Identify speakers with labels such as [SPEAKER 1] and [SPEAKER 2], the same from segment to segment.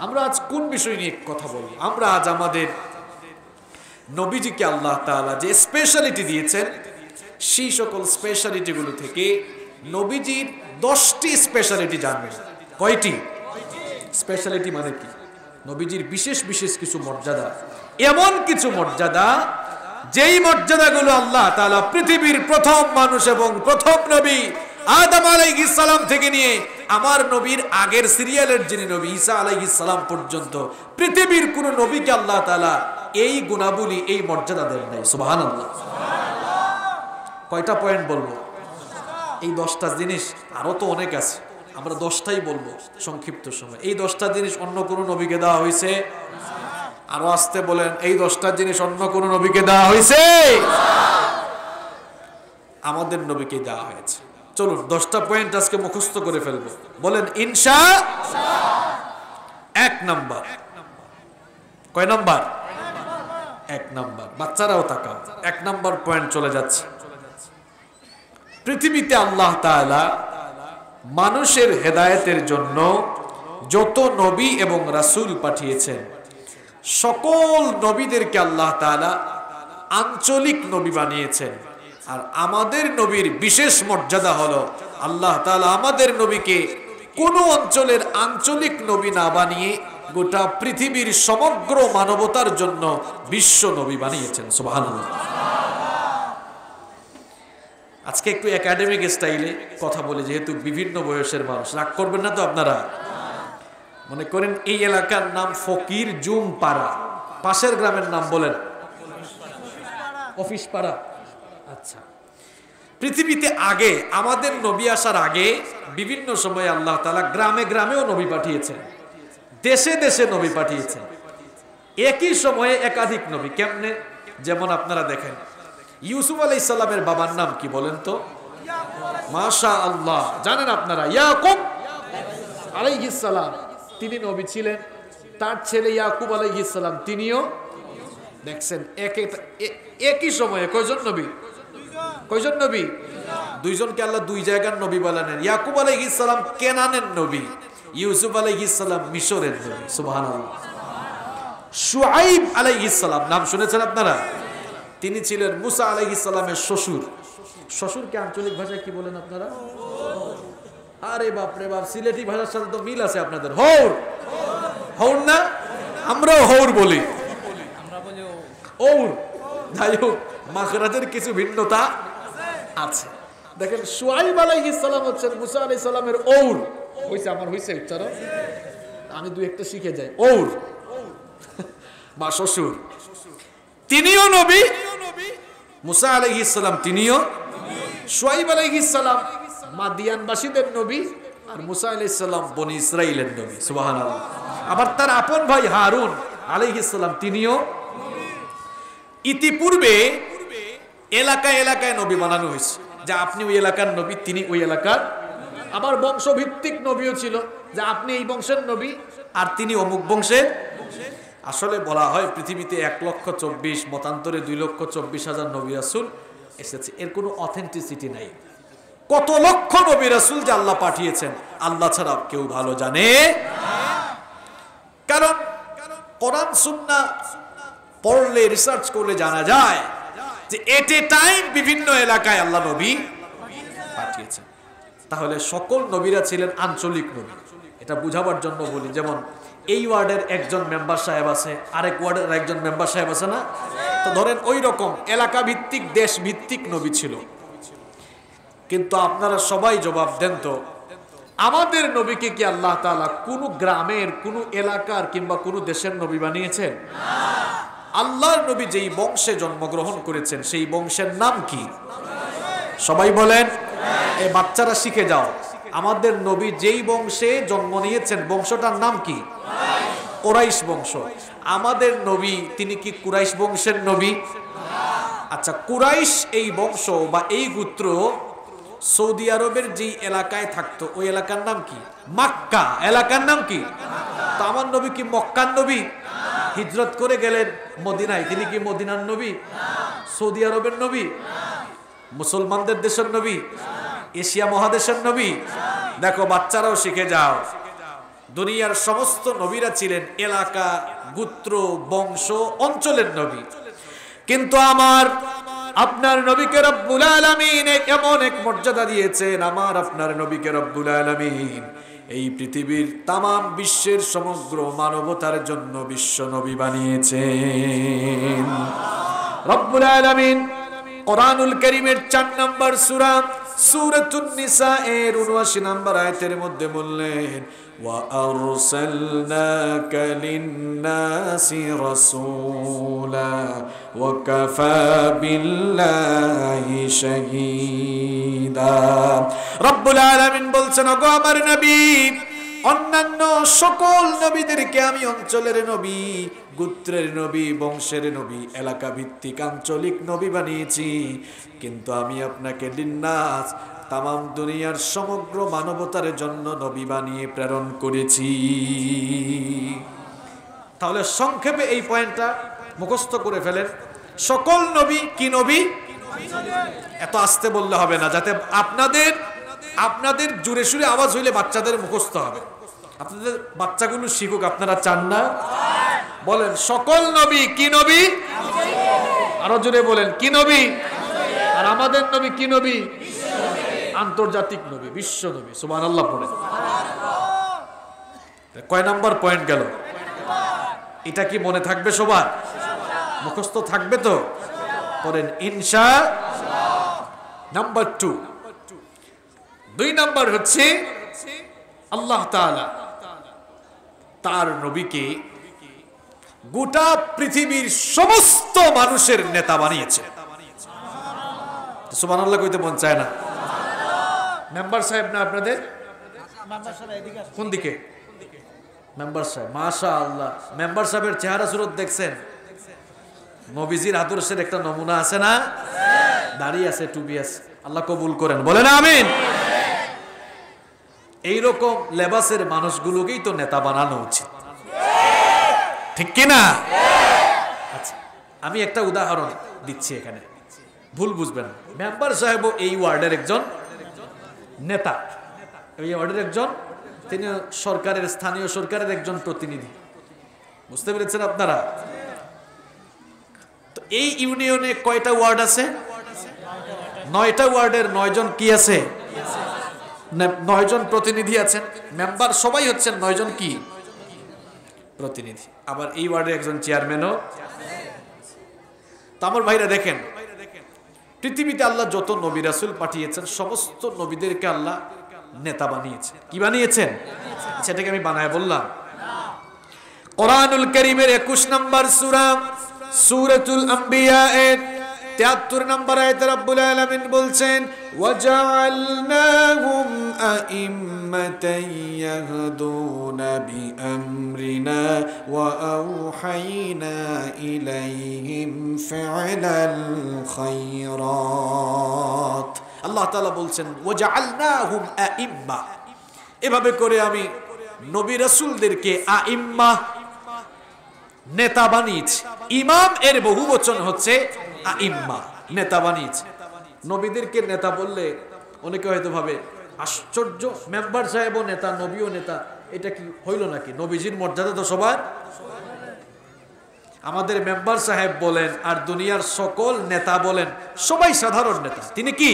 [SPEAKER 1] আমরা আজ কোন বিষয় নিয়ে কথা বলবো? আমরা আজ আমাদের নবীজিকে আল্লাহ তাআলা যে স্পেশালিটি দিয়েছেন সেই সকল স্পেশালিটিগুলো থেকে নবীজির 10টি স্পেশালিটি জানবেন। কয়টি স্পেশালিটি? মানে কি? নবীজির বিশেষ বিশেষ কিছু মর্যাদা, এমন কিছু মর্যাদা যেই মর্যাদাগুলো আল্লাহ তাআলা পৃথিবীর প্রথম মানুষ এবং প্রথম নবী আদম আলাইহিস সালাম থেকে নিয়ে আমার নবীর আগের সিরিয়ালের যিনি নবী ঈসা আলাইহিস সালাম পর্যন্ত পৃথিবীর কোন নবীকে আল্লাহ তাআলা এই গুণাবলী, এই মর্যাদা দেন নাই। সুবহানাল্লাহ। কয়টা পয়েন্ট বলবো? এই 10টা জিনিস, আরো তো অনেক আছে, আমরা 10টাই বলবো সংক্ষিপ্ত সময়। এই 10টা জিনিস অন্য কোন নবীকে দেওয়া হয়েছে? আরো আসতে বলেন, এই 10টা জিনিস অন্য কোন নবীকে দেওয়া হয়েছে? আমাদের নবীকে দেওয়া হয়েছে। চলুন 10টা পয়েন্ট আজকে মুখস্থ করে ফেলবো। বলেন ইনশাআল্লাহ। 1 নাম্বার। কয় নাম্বার? 1 নাম্বার। বাচ্চারাও তাকাও, 1 নাম্বার পয়েন্ট চলে যাচ্ছে। পৃথিবীতে আল্লাহ তাআলা মানুষের হেদায়েতের জন্য যত নবী এবং রাসূল পাঠিয়েছেন, সকল নবীদেরকে আল্লাহ তাআলা আঞ্চলিক নবী বানিয়েছেন। আর আমাদের নবীর বিশেষ মর্যাদা হলো আল্লাহ তাআলা আমাদের নবীকে কোন অঞ্চলের আঞ্চলিক নবী না বানিয়ে গোটা পৃথিবীর সমগ্র মানবতার জন্য বিশ্ব নবী বানিয়েছেন। সুবহানাল্লাহ। আজকে একটু একাডেমিক স্টাইলে কথা বলে, যেহেতু বিভিন্ন বয়সের মানুষ, রাগ করবেন না তো আপনারা? মনে করেন এই এলাকার নাম ফকির জুম পাড়া, পাশের গ্রামের নাম বলেন অফিস পাড়া। আচ্ছা, পৃথিবীতে আগে আমাদের নবী আসার আগে বিভিন্ন সময় আল্লাহ তাআলা গ্রামে গ্রামেও নবী পাঠিয়েছেন, দেশে দেশে নবী পাঠিয়েছেন, একই সময়ে একাধিক নবী। কেমনে? যেমন আপনারা দেখেন, ইউসুফ আলাইহিস সালামের বাবার নাম কি বলেন তো? মাশাআল্লাহ, জানেন আপনারা? ইয়াকুব আলাইহিস সালাম, তিনি নবী ছিলেন। তার ছেলে ইয়াকুব আলাইহিস সালাম, তিনিও দেখছেন একই সময়ে কয়জন নবী? কয়জন নবী? দুইজনকে আল্লাহ দুই জায়গার নবী বলেন। ইয়াকুব আলাইহিস সালাম কেনানের নবী, ইউসুফ আলাইহিস সালাম মিশরের নবী। সুবহানাল্লাহ। শুআইব আলাইহিস সালাম, নাম শুনেছেন আপনারা? তিনি ছিলেন মুসা আলাইহিস সালামের শ্বশুর। শ্বশুরকে আঞ্চলিক ভাষায় কি বলেন আপনারা? আরে বাপ রে বাপ, সিলেটি ভাষার সাথে তো মিল আছে আপনাদের। হৌর, হৌর না? আমরাও হৌর বলি, ওর। যাই হোক, মাখরাজের কিছু ভিন্নতা আছে। দেখেন, শুআইব আলাইহিস সালাম হচ্ছেন মুসা আলাইহিস সালামের ওর। হইছে, আমার হইছে উচ্চারণ, আমি দুই একটা শিখে যাই। ওর মা শ্বশুর, তিনিও নবী। মুসা আলাইহিস সালাম তিনিও। শুআইব আলাইহিস সালাম মাদিয়ানবাসীদের নবী, আর মুসা আলাইহিস সালাম বনি ইসরাইলের নবী। সুবহানাল্লাহ। আবার তার আপন ভাই হারুন আলাইহিস সালাম তিনিও। ইতিপূর্বে এলাকায় এলাকায় নবী বানানো হয়েছে, যে আপনি ওই এলাকার নবী, তিনি ওই এলাকার। আবার বংশভিত্তিক নবীও ছিল, যে আপনি এই বংশের নবী আর তিনি অমুক বংশের। আসলে বলা হয় পৃথিবীতে 1,24,000, মতান্তরে 2,24,000 নবী রাসূল এসেছে। এর কোনো অথেন্টিসিটি নাই। কত লক্ষ নবী রাসূল যে আল্লাহ পাঠিয়েছেন, আল্লাহ ছাড়া কেউ ভালো জানে না। কারণ কোরআন সুন্নাহ পড়লে, রিসার্চ করলে জানা যায় যে এট এ টাইম বিভিন্ন এলাকায় আল্লাহ নবী পাঠিয়েছেন। তাহলে সকল নবীরা ছিলেন আঞ্চলিক নবী। এটা বুঝাবার জন্য বলি, যেমন এই ওয়ার্ডের একজন মেম্বার সাহেব আছে, আরেক ওয়ার্ডের একজন মেম্বার সাহেব আছে না? তো ধরেন ওই রকম এলাকা ভিত্তিক, দেশ ভিত্তিক নবী ছিল। কিন্তু আপনারা সবাই জবাব দেন তো, আমাদের নবীকে কি আল্লাহ তাআলা কোন গ্রামের, কোন এলাকার কিংবা কোন দেশের নবী বানিয়েছেন? আল্লাহর নবী যেই বংশে জন্মগ্রহণ করেছেন, সেই বংশের নাম কি? সবাই বলেন। এই বাচ্চারা শিখে যাও, আমাদের নবী যেই বংশে জন্ম নিয়েছেন, বংশটার নাম কি? কুরাইশ বংশ। আমাদের নবী, তিনি কি কুরাইশ বংশের নবী? আচ্ছা, কুরাইশ এই বংশ বা এই গোত্র সৌদি আরবের যেই এলাকায় থাকতো, ওই এলাকার নাম কি? মক্কা। এলাকার নাম কি? তো আমার নবী কি মক্কার নবী? হিজরত করে গেলেন মদিনায়, তিনি কি মদিনার নবী? সৌদি আরবের নবী? মুসলমানদের দেশের নবী? এশিয়া মহাদেশের নবী? দেখো, বাচ্চারাও শিখে যাও, দুনিয়ার সমস্ত নবীরা ছিলেন এলাকা, গোত্র, বংশ, অঞ্চলের নবী, কিন্তু আমার আপনার নবীকে রব্বুল আলামিন এমন এক মর্যাদা দিয়েছেন, আমার আপনার নবীকে রব্বুল আলামিন এই পৃথিবীর তামাম বিশ্বের সমগ্র মানবতার জন্য বিশ্ব নবী বানিয়েছেন। রব্বুল আলামিন কোরআনুল কারীমের 4 নম্বর সূরা সূরাতুন নিসা এর ৭৯ নম্বর আয়াতের মধ্যে বললেন, ওয়া আরসালনাকা লিন-নাসি রাসূলা ওয়া কাফা বিল্লাহি শাহীদা। রব্বুল আলামিন বলছেন, ওগো আমার নবী, অন্যান্য সকল নবীদেরকে আমি অঞ্চলের নবী, গোত্রের নবী, বংশের নবী, এলাকা ভিত্তিক আঞ্চলিক নবী বানিয়েছি, কিন্তু আমি আপনাকে লিন্নাস তামাম দুনিয়ার সমগ্র মানবতার জন্য নবী বানিয়ে প্রেরণ করেছি। তাহলে সংক্ষেপে এই পয়েন্টটা মুখস্থ করে ফেলেন, সকল নবী কি নবী? এত আস্তে বললে হবে না, যাতে আপনাদের জোরে সুরে আওয়াজ হইলে বাচ্চাদের মুখস্থ হবে, আপনাদের বাচ্চাগুলো শিখুক। আপনারা চান না? বলেন, সকল নবী কি নবী? আরো জোরে বলেন, কি নবী? আর আমাদের নবী কি নবী? আন্তর্জাতিক নবী, বিশ্ব নবী। সুবহানাল্লাহ পড়েন। কয় নাম্বার পয়েন্ট গেল? এটা কি মনে থাকবে সবার? মুখস্থ থাকবে তো? পড়েন ইনশাআল্লাহ। নাম্বার 2, 2 নাম্বার হচ্ছে আল্লাহ তাআলা তার নবীকে গোটা পৃথিবীর সমস্ত মানুষের নেতা বানিয়েছে। সুবহানাল্লাহ কইতে মন চায় না? মেম্বার সাহেব না আপনাদের? কোন দিকে? মেম্বার সাহেব, মাশাআল্লাহ। মেম্বার সাহেবের চেহারা সুরত দেখছেন? নবীজির আদর্শের একটা নমুনা আছে না? দাড়ি আছে, টুপি আছে। আল্লাহ কবুল করেন, বলেন আমিন। এইরকম লেবাসের মানুষগুলোকেই তো নেতা বানানো উচিত, ঠিক কিনা? আচ্ছা, আমি একটা উদাহরণ দিচ্ছি এখানে, ভুল বুঝবেন। মেম্বার সাহেব এই ওয়ার্ডের একজন নেতা, এই ওয়ার্ডের একজন, তিনি সরকারের, স্থানীয় সরকারের একজন প্রতিনিধি। বুঝতে পেরেছেন আপনারা? তো এই ইউনিয়নে কয়টা ওয়ার্ড আছে? 9টা ওয়ার্ডের 9 জন কি আছে? 9 জন প্রতিনিধি আছেন। মেম্বার সবাই হচ্ছেন 9 জন কি প্রতিনিধি। আবার এই ওয়ার্ডে একজন চেয়ারম্যানও। তো আমার ভাইরা দেখেন, পৃথিবীতে আল্লাহ যত নবী রাসূল পাঠিয়েছেন সমস্ত নবীদেরকে আল্লাহ নেতা বানিয়েছেন। কি বানিয়েছেন? সেটাকে আমি বানায় বললাম। কোরআনুল কারীমের 21 নম্বর সূরা সূরাতুল আম্বিয়া এর 73 নম্বর আয়াতে রব্বুল আলামিন বলছেন, ওয়াজআলনাহুম আইম্মাতান ইয়াহদুনা বিআমরিনা ওয়া আওহাইনা ইলাইহিম ফি'লাল খায়রাত। আল্লাহ তাআলা বলছেন, ওয়াজআলনাহুম আইম্মা, এভাবে করে আমি নবী রাসূলদেরকে আইম্মা, নেতা বানিয়েছি। ইমাম এর বহুবচন হচ্ছে আইম্মা, নেতা বানিয়েছে। নবীদেরকে নেতা বললে অনেকে হয়তো ভাবে আশ্চর্য, মেম্বার সাহেবও নেতা, নবীও নেতা, এটা কি হইল নাকি? নবীজির মর্যাদা তো সবার। আমাদের মেম্বার সাহেব বলেন আর দুনিয়ার সকল নেতা বলেন, সবাই সাধারণ নেতা। তিনি কি?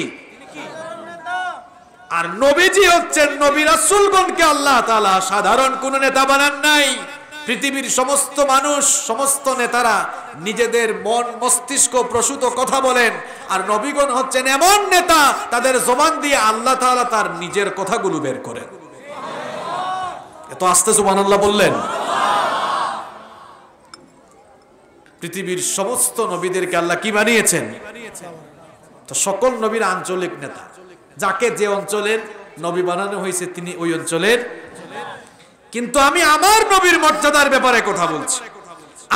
[SPEAKER 1] আর নবীজি হচ্ছেন, নবী রাসূলগণকে আল্লাহ তাআলা সাধারণ কোন নেতা বানান নাই। পৃথিবীর সমস্ত মানুষ, সমস্ত নেতারা নিজেদের মন মস্তিষ্ক প্রসূত কথা বলেন, আর নবীগণ হচ্ছেন এমন নেতা, তাদের জবান দিয়ে আল্লাহ তাআলা তার নিজের কথাগুলো বের করেন। এত আস্তে সুবহানাল্লাহ বললেন। পৃথিবীর সমস্ত নবীদেরকে আল্লাহ কি বানিয়েছেন? তো সকল নবীর আঞ্চলিক নেতা, যাকে যে অঞ্চলের নবী বানানো হয়েছে তিনি ওই অঞ্চলের। কিন্তু আমি আমার নবীর মর্যাদার ব্যাপারে কথা বলছি।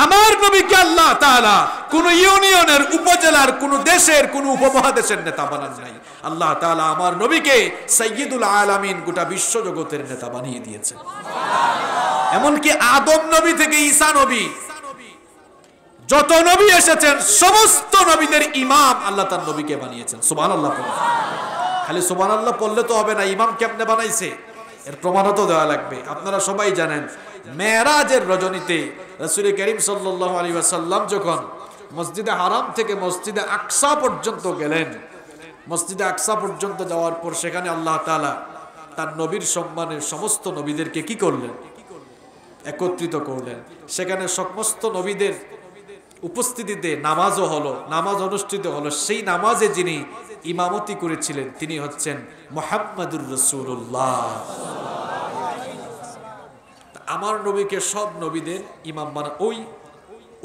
[SPEAKER 1] আমার নবীকে আল্লাহ তাআলা কোন ইউনিয়নের, উপজেলার, কোন দেশের, কোন উপমহাদেশের নেতা বানান নাই। আল্লাহ তাআলা আমার নবীকে সাইয়্যিদুল আলামিন, গোটা বিশ্ব জগতের নেতা বানিয়ে দিয়েছেন। এমনকি আদম নবী থেকে ঈসা নবী, যত নবী এসেছেন সমস্ত নবীদের ইমাম আল্লাহ তার নবীকে বানিয়েছেন। সুবহানাল্লাহ। খালি সুবহানাল্লাহ বললে তো হবে না, ইমাম কেমনে বানাইছে এর প্রমাণও তো দেওয়া লাগবে। আপনারা সবাই জানেন মেরাজের রজনীতে রাসূল করিম সাল্লাল্লাহু আলাইহি ওয়াসাল্লাম যখন মসজিদে হারাম থেকে মসজিদে আকসা পর্যন্ত গেলেন, মসজিদে আকসা পর্যন্ত যাওয়ার পর সেখানে আল্লাহ তাআলা তার নবীর সম্মানে সমস্ত নবীদেরকে কি করলেন? একত্রিত করলেন। সেখানে সমস্ত নবীদের উপস্থিতিতে নামাজও হলো, নামাজ অনুষ্ঠিত হলো। সেই নামাজে যিনি ইমামতি করেছিলেন তিনি হচ্ছেন মুহাম্মাদুর রাসূলুল্লাহ। আমার নবীকে সব নবীদের ইমাম বানা।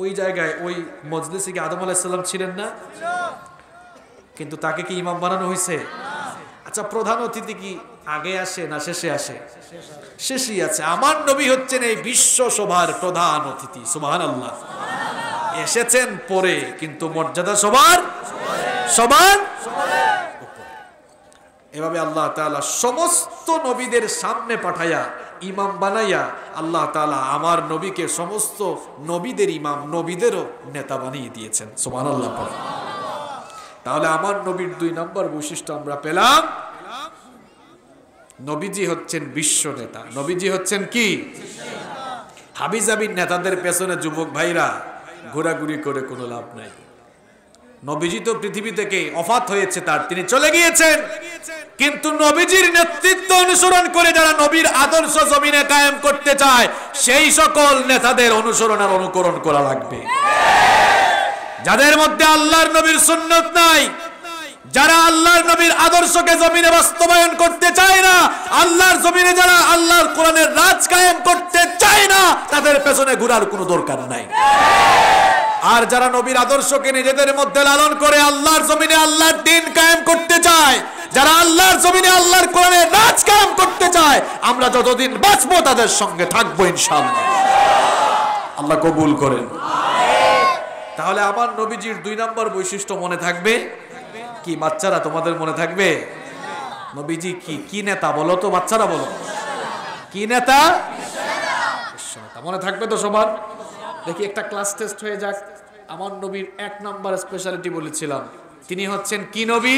[SPEAKER 1] ওই জায়গায় ওই মজলিসে কি আদম আলাইহিস সালাম ছিলেন না? কিন্তু তাকে কি ইমাম বানানো হয়েছে? আচ্ছা, প্রধান অতিথি কি আগে আসে না শেষে আসে? শেষেই আছে। আমার নবী হচ্ছেন এই বিশ্ব সভার প্রধান অতিথি। সুবহানাল্লাহ। এসেছেন পরে, কিন্তু মর্যাদা সবার। এভাবে আল্লাহ তাআলা সমস্ত নবীদের সামনে পাঠাইয়া ইমাম বানাইয়া আল্লাহ তাআলা আমার নবীকে সমস্ত নবীদের ইমাম, নবীদেরও নেতা বানিয়ে দিয়েছেন। সুবহানাল্লাহ। তাহলে আমার নবীর 2 নম্বর বৈশিষ্ট্য আমরা পেলাম, নবীজি হচ্ছেন বিশ্ব নেতা। নবীজি হচ্ছেন কি? হাবিজাবির নেতাদের পেছনে যুবক ভাইরা ঘোরাঘুরি করে কোনো লাভ নাই। নবীজি তো পৃথিবী থেকে ওফাত হয়েছে, তার তিনি চলে গিয়েছেন, কিন্তু নবীজির নেতৃত্ব অনুসরণ করে যারা নবীর আদর্শ জমিনে কায়েম করতে চায় সেই সকল নেতাদের অনুসরণ আর অনুকরণ করা লাগবে। যাদের মধ্যে আল্লাহর নবীর সুন্নত নাই, যারা আল্লাহর নবীর আদর্শকে জমিনে বাস্তবায়ন করতে চায় না, আল্লাহর জমিনে যারা আল্লাহর কোরআনের রাজ কায়েম করতে চায় না, তাদের পেছনে ঘোরার কোনো দরকার নাই। আর যারা নবীর আদর্শকে নিজেদের মধ্যে লালন করে আল্লাহর জমিনে আল্লাহর দ্বীন কায়েম করতে চায়, যারা আল্লাহর জমিনে আল্লাহর কোরআনের রাজ কায়েম করতে চায়, আমরা যতদিন বাঁচবো তাদের সঙ্গে থাকবো ইনশাআল্লাহ। আল্লাহ কবুল করেন। তাহলে আমার নবীজির 2 নম্বর বৈশিষ্ট্য মনে থাকবে কি? বাচ্চারা তোমাদের মনে থাকবে? নবীজি কি নেতা বলো তো? বাচ্চারা বলো, কি নেতা? মনে থাকবে তো সবার? দেখি একটা ক্লাস টেস্ট হয়ে যাক। আমার নবীর 1 নম্বর স্পেশালিটি বলেছিলাম, তিনি হচ্ছেন কি নবী?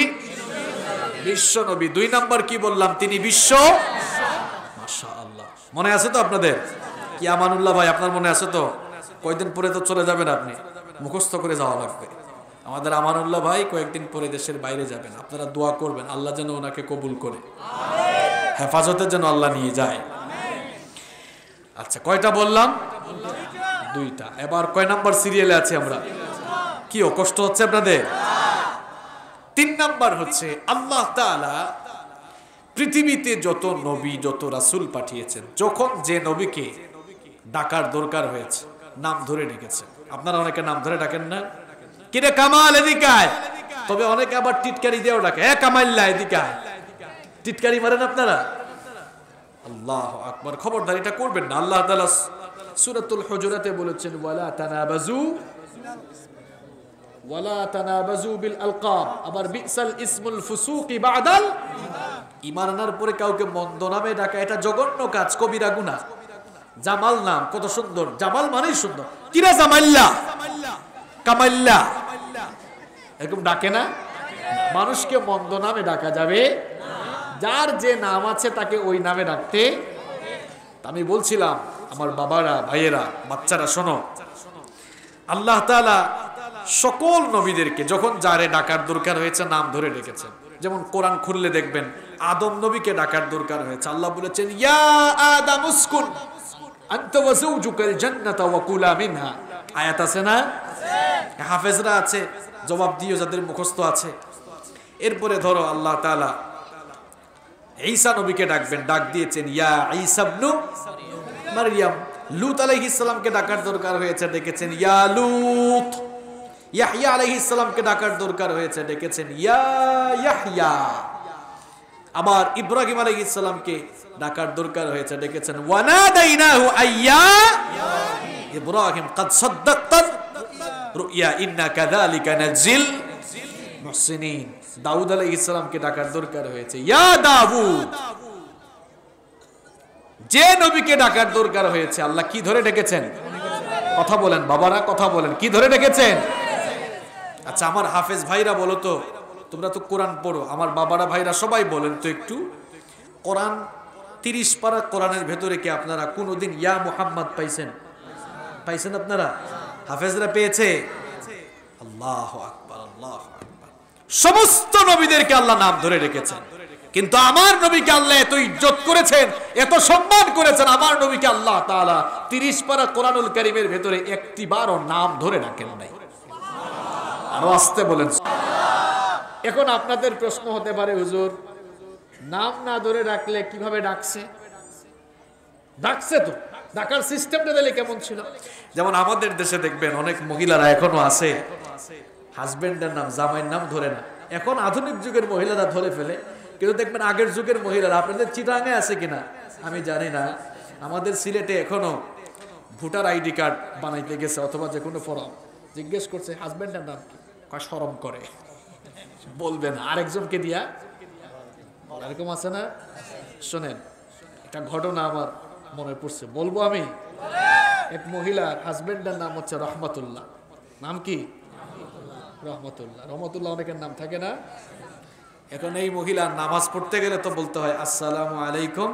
[SPEAKER 1] বিশ্ব নবী। 2 নম্বর কি বললাম? তিনি বিশ্ব। মাশাআল্লাহ। মনে আছে তো আপনাদের? কি আমানুল্লাহ ভাই, আপনার মনে আছে তো? কয়েকদিন পরে তো চলে যাবেন, আপনি মুখস্থ করে যাওয়া লাগবে। আমাদের আমানুল্লাহ ভাই কয়েকদিন পরে দেশের বাইরে যাবেন। আপনারা দোয়া করবেন আল্লাহ যেন ওনাকে কবুল করে, হেফাজতের যেন আল্লাহ নিয়ে যায়। আচ্ছা, কয়টা বললাম? 2টা। এবার কয় নাম্বার সিরিয়ালে আছে আমরা? কি কষ্ট হচ্ছে আপনাদের? 3 নাম্বার হচ্ছে আল্লাহ তাআলা পৃথিবীতে যত নবী, যত রাসূল পাঠিয়েছেন, যখন যে নবীকে ডাকার দরকার হয়েছে নাম ধরে ডেকেছে। আপনারা অনেকে নাম ধরে ডাকেন না? কিরে কামাল এদিকে আয়। তবে অনেকে আবার টিটকারি দিয়েও ডাকে, এ কামাল্লা এদিকে আয়। টিটকারি মারেন আপনারা? আল্লাহু আকবার। খবরদার এটা করবেন না। আল্লাহ তাআলা সূরাতুল হুজুরাতে বলেছেন, ওয়ালা তানাবাজু বিল আলকাব। আবার বিসাল ইসমুল ফুসুকি বাদাল ঈমান আনার পরে কাউকে মন্দ নামে ডাকা এটা জঘন্য কাজ, কবিরা গুনাহ। জামাল নাম কত সুন্দর, জামাল মানেই সুন্দর। কিরা জামাল্লা, কামাল্লা এরকম ডাকে না। মানুষকে মন্দ নামে ডাকা যাবে, যার যে নাম আছে তাকে ওই নামে ডাকতে। আমি বলছিলাম আমার বাবারা, ভাইয়েরা, বাচ্চারা শোনো, আল্লাহ তাআলা সকল নবীদেরকে যখন যারে ডাকার দরকার হয়েছে নাম ধরে ডেকেছেন। যেমন কোরআন খুললে দেখবেন আদম নবীকে ডাকার দরকার হয়েছে, আল্লাহ বলেছেন ইয়া আদম উসকুন আনতা ওয়া যাওজুকাল জান্নাতা ওয়া কুলা মিনহা। আয়াত আছে না? হাফেজরা আছে, জবাব দিও যাদের মুখস্থ আছে। এরপরে ধরো আল্লাহ তাআলা ঈসা নবীকে ডাকবেন, ডাক দিয়েছেন ইয়া ঈসা ইবনু মারইয়াম। লূত আলাইহিস সালামকে ডাকার দরকার হয়েছে, ডেকেছেন ইয়া লূত। ইয়াহইয়া আলাইহিস সালামকে ডাকার দরকার হয়েছে, ডেকেছেন ইয়া ইয়াহইয়া। আবার ইব্রাহিম আলাইহিস সালামকে ডাকার দরকার হয়েছে, ডেকেছেন ওয়া নাদাইনাহু আইয়া ইব্রাহিম ক্বাদ সাদ্দাক্তা রুইয়া ইন্না কাযালিকা নাজিল মুহসিনিন। দাউদ আলাইহিস সালামকে ডাকার দরকার হয়েছে ইয়া দাউদ। যে নবীকে ডাকার দরকার হয়েছে আল্লাহ কি ধরে ডেকেছেন? কথা বলেন বাবারা, কথা বলেন, কি ধরে ডেকেছেন? আচ্ছা আমার হাফেজ ভাইরা বলো তো, তোমরা তো কোরআন পড়ো, আমার বাবারা ভাইরা সবাই বলেন তো একটু, কোরআন 30 পারা কোরআনের ভেতরে কি আপনারা কোনোদিন ইয়া মুহাম্মদ পাইছেন? পাইছেন আপনারা? হাফেজরা পেয়েছে? আল্লাহু আকবার, আল্লাহু আকবার। সমস্ত নবীদেরকে আল্লাহ নাম ধরে রেখেছেন, কিন্তু আমার নবীকে আল্লাহ এত ইজ্জত করেছেন, এত সম্মান করেছেন। আমার নবীকে আল্লাহ তাআলা 30 পারা কোরআনুল কারীমের ভেতরে একটিবারও নাম ধরে ডাকেন নাই। আরো আসতে বলেন। এখন আপনাদের প্রশ্ন হতে পারে, হুজুর নাম না ধরে ডাকলে কিভাবে ডাকছে? ডাকছে তো, ডাকার সিস্টেমটা তাহলে কেমন ছিল? যেমন আমাদের দেশে দেখবেন অনেক মহিলারা এখনো আছে হাজবেন্ডের নাম, জামাইয়ের নাম ধরে না। এখন আধুনিক যুগের মহিলারা ধরে ফেলে, কিন্তু দেখবেন আগের যুগের মহিলারা, আপনাদের চিটাঙে আছে কিনা আমি জানি না, আমাদের সিলেটে এখনো ভোটার আইডি কার্ড বানাইতে গেছে অথবা যে কোনো ফর্ম জিজ্ঞেস করছে হাজবেন্ডের নাম কি, কয় শরম করে বলবেন আরেকজনকে দিয়া। এরকম আছে না? শোনেন, একটা ঘটনা আমার মনে পড়ছে, বলবো আমি। এক মহিলার হাজবেন্ডের নাম হচ্ছে রহমতুল্লাহ। নাম কি? রহমতুল্লাহ। রহমতুল্লাহ অনেকের নাম থাকে না? এখন এই মহিলা নামাজ পড়তে গেলে তো বলতে হয় আসসালামু আলাইকুম।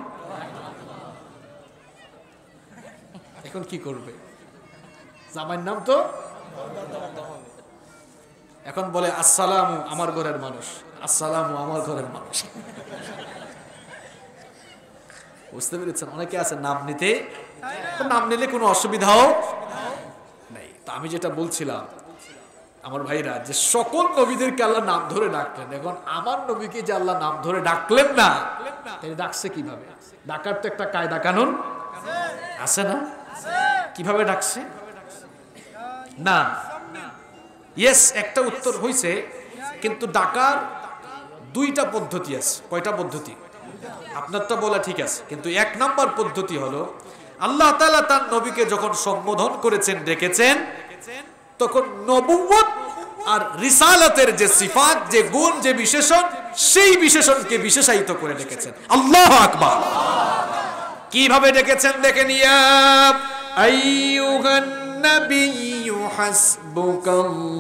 [SPEAKER 1] এখন কি করবে? জামাইয়ের নাম তো, এখন বলে আসসালামু আমার ঘরের মানুষ, আসসালামু আমার ঘরের মানুষ। বুঝতে পেরেছেন? অনেকে আছে নাম নিতে, নাম নিলে কোনো অসুবিধাও নেই। তা আমি যেটা বলছিলাম আমার ভাইরা, যে সকল নবীদেরকে আল্লাহ নাম ধরে ডাকলেন, এখন আমার নবীকে যে আল্লাহ নাম ধরে ডাকলেন না, তাহলে ডাকছে কিভাবে? ডাকার তো একটা কায়দা কানুন আছে না? কিভাবে ডাকছে? না, ইয়েস, একটা উত্তর হইছে, কিন্তু ডাকার দুইটা পদ্ধতি আছে। কয়টা পদ্ধতি? আপনারটা বলা ঠিক আছে, কিন্তু এক নাম্বার পদ্ধতি হলো আল্লাহ তাআলা তার নবীকে যখন সম্বোধন করেছেন, ডেকেছেন, তখন নবুয়ত আর রিসালাতের যে সিফাত, যে গুণ, যে বিশেষণ, সেই বিশেষণকে বিশেষায়িত করে ডেকেছেন। আল্লাহু আকবার। কিভাবে ডেকেছেন দেখেন, ইয়া আইয়ুহান নাবিয়্যু হাসবুকাল্লাহু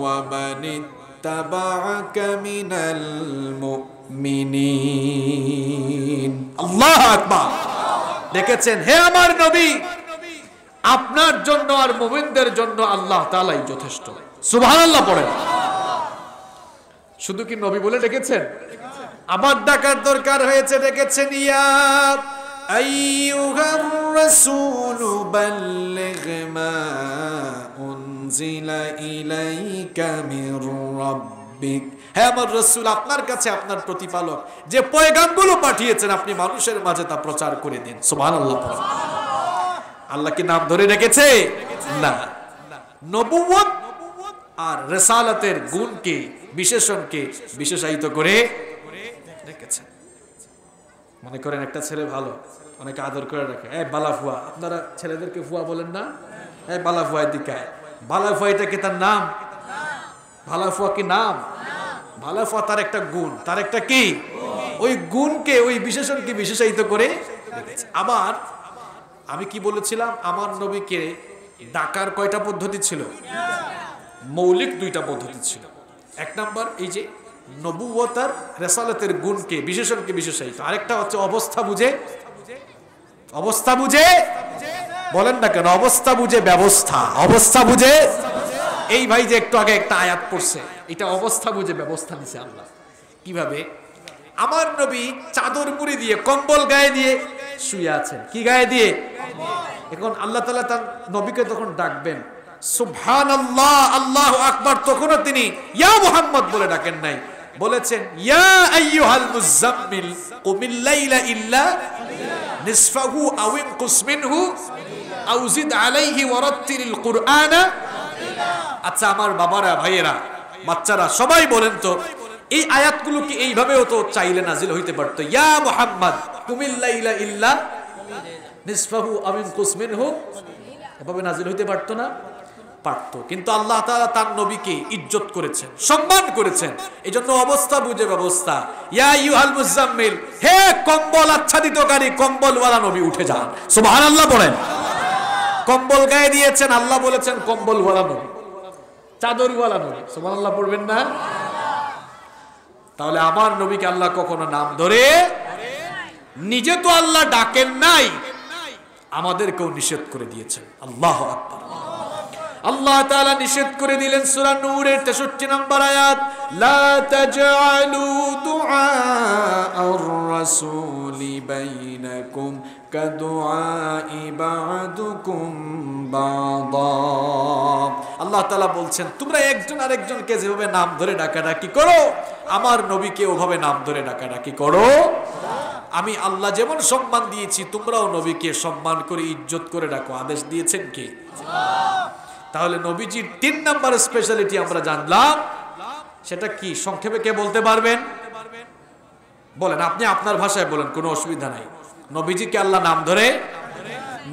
[SPEAKER 1] ওয়া মান ইত্তাবা'আকা মিনাল মুমিনিন। আল্লাহু আকবার। ডেকেছেন, হে আমার নবী, আপনার জন্য আর মুমিনদের জন্য আল্লাহ তাআলাই যথেষ্ট। সুবহানাল্লাহ পড়েন। শুধু কি নবী বলে ডেকেছেন? আবার ডাকার দরকার হয়েছে, ডেকেছেন ইয়া আইয়ুহার রাসূলু বাল্লিগ মা উনজিলা ইলাইকা মির রাব্বিক। হে আমার রাসূল, আপনার কাছে আপনার প্রতিপালক যে পয়গামগুলো পাঠিয়েছেন, আপনি মানুষের মাঝে তা প্রচার করে দিন। সুবহানাল্লাহ। আল্লাহ কি নাম ধরে রেখেছে? না, নবুয়ত আর রিসালাতের গুণকে, বিশেষণকে বিশেষায়িত করে রেখেছেন। মনে করেন একটা ছেলে ভালো, অনেকে আদর করে রাখে, এই বালা ফুয়া। আপনারা ছেলেদেরকে ফুয়া বলেন না? এই বালা ফুয়া দিকে, বালা ফুয়া, এটা কি তার নাম? বালা ফুয়া কি নাম? বালা ফুয়া তার একটা গুণ, তার একটা কি, ওই গুণকে, ওই বিশেষণকে বিশেষায়িত করে রেখেছে। আবার আমি কি বলেছিলাম, আমার নবীকে ডাকার কয়টা পদ্ধতি ছিল? মৌলিক দুইটা পদ্ধতি ছিল। এক নাম্বার এই যে নবুয়ত আর রিসালাতের গুণকে, বিশেষণকে বিশেষায়িত। আরেকটা হচ্ছে অবস্থা বুঝে, অবস্থা বুঝে বলেন না কেন, অবস্থা বুঝে ব্যবস্থা, অবস্থা বুঝে। এই ভাই যে একটু আগে একটা আয়াত পড়ছে, এটা অবস্থা বুঝে ব্যবস্থা নিছে আল্লাহ। কিভাবে? আমার নবী চাদর মুড়ি দিয়ে, কম্বল গায়ে দিয়ে শুয়ে আছেন। কি গায়ে দিয়ে? এখন আল্লাহ তাআলা তার নবীকে তখন ডাকবেন, সুবহানাল্লাহ, আল্লাহু আকবার, তখনও তিনি ইয়া মুহাম্মদ বলে ডাকেন নাই, বলেছেন ইয়া আইয়ুহাল মুযাম্মিল কুমিল লাইলা ইল্লা নিসফাহু আও ইনকুস মিনহু আও জিদ আলাইহি ওয়ারাত্তিলিল কুরআনা। আচ্ছা আমার বাবারা, ভাইয়েরা, বাচ্চারা, সবাই বলেন তো, এই আয়াতগুলো কি এইভাবেও তো চাইলে নাজিল হইতে পারতো? ইয়া মুহাম্মদ কুমিল লাইলা ইল্লা নিসফাহু আও ইনকুস মিনহু, এভাবে নাজিল হইতে পারতো না? পারতো। কিন্তু আল্লাহ তাআলা তার নবীকে ইজ্জত করেছেন, সম্মান করেছেন, এজন্য অবস্থা বুঝে ব্যবস্থা। ইয়া আইয়ুহাল মুযাম্মিল, হে কম্বল আচ্ছাদিতকারী, কম্বলওয়ালা নবী উঠে যান। সুবহানাল্লাহ বলেন। কম্বল গায়ে দিয়েছেন, আল্লাহ বলেছেন কম্বলওয়ালা নবী, চাদরওয়ালা নবী। সুবহানাল্লাহ পড়বেন না? তাহলে আমার নবীকে আল্লাহ কখনো নাম ধরে নিজে তো আল্লাহ ডাকেন নাই, আমাদেরকেও নিষেধ করে দিয়েছেন। আল্লাহু আকবার। আল্লাহ তাআলা নিষেধ করে দিলেন সূরা নূরের 63 নম্বর আয়াত, লা তাজআলু দুআ আর-রাসূলি বাইনাকুম কাদুআই বা'দুকুম বা'দা। আল্লাহ তাআলা বলছেন তোমরা একজন আরেকজনকে যেভাবে নাম ধরে ডাকাডাকি করো, আমার নবীকে ওভাবে নাম ধরে ডাকাডাকি করো। আমি আল্লাহ যেমন সম্মান দিয়েছি তোমরাও নবীকে সম্মান করে ইজ্জত করে ডাকো। আদেশ দিয়েছেন কে? তাহলে নবীজির 3 নাম্বার স্পেশালিটি আমরা জানলাম, সেটা কি সংক্ষেপে কে বলতে পারবেন? বলেন, আপনি আপনার ভাষায় বলেন, কোনো অসুবিধা নাই। নবীজিকে আল্লাহ নাম ধরে,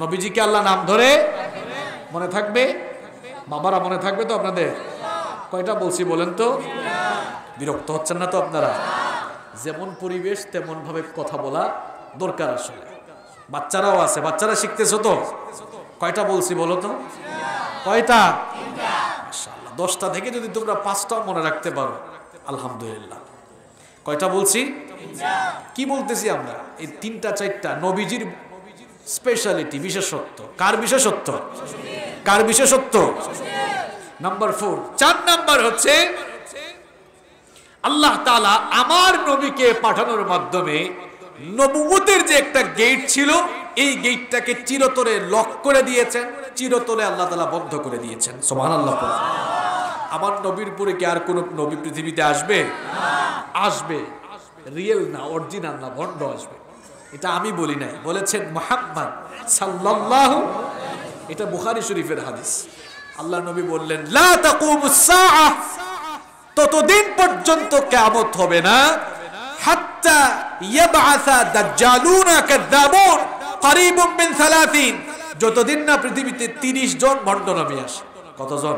[SPEAKER 1] নবীজিকে আল্লাহ নাম ধরে মনে থাকবে? বাবারা মনে থাকবে তো আপনাদের? কয়টা বলছি বলেন তো? বিরক্ত হচ্ছেন না তো আপনারা? যেমন পরিবেশ তেমন ভাবে কথা বলা দরকার। আসলে বাচ্চারাও আছে, বাচ্চারা শিখতেছো তো? কয়টা বলছি বলো তো? কয়টা? মাশাআল্লাহ, 10টা থেকে যদি তোমরা 5টাও মনে রাখতে পারো আলহামদুলিল্লাহ। কয়টা বলছি? কি বলতেছি আমরা? এই 3টা 4টা নবীজির স্পেশালিটি, বিশেষত্ব। কার বিশেষত্ব? কার বিশেষত্ব? নাম্বার 4। 4 নাম্বার হচ্ছে আল্লাহ তাআলা আমার নবীকে পাঠানোর মাধ্যমে নবুয়তের যে একটা গেট ছিল, এই গেটটাকে চিরতরে লক করে দিয়েছেন, চিরতরে আল্লাহ তাআলা বন্ধ করে দিয়েছেন। সুবহানাল্লাহ। আমার নবীর পরে কি আর কোন নবী পৃথিবীতে আসবে? আসবে। রিয়েল না, অরিজিনাল না, ভণ্ড আসবে। এটা আমি বলি নাই, বলেছেন মুহাম্মদ সাল্লাল্লাহু। এটা বুখারী শরীফের হাদিস। আল্লাহ নবী বললেন লা তাকুমুস সাআহ, ততদিন পর্যন্ত কিয়ামত হবে না, হাত্তা ইয়াবআসা দাজ্জালুনা কাযাবুন করিবুম মিন 30, যতদিন না পৃথিবীতে 30 জন ভণ্ড নবী আসে। কতজন?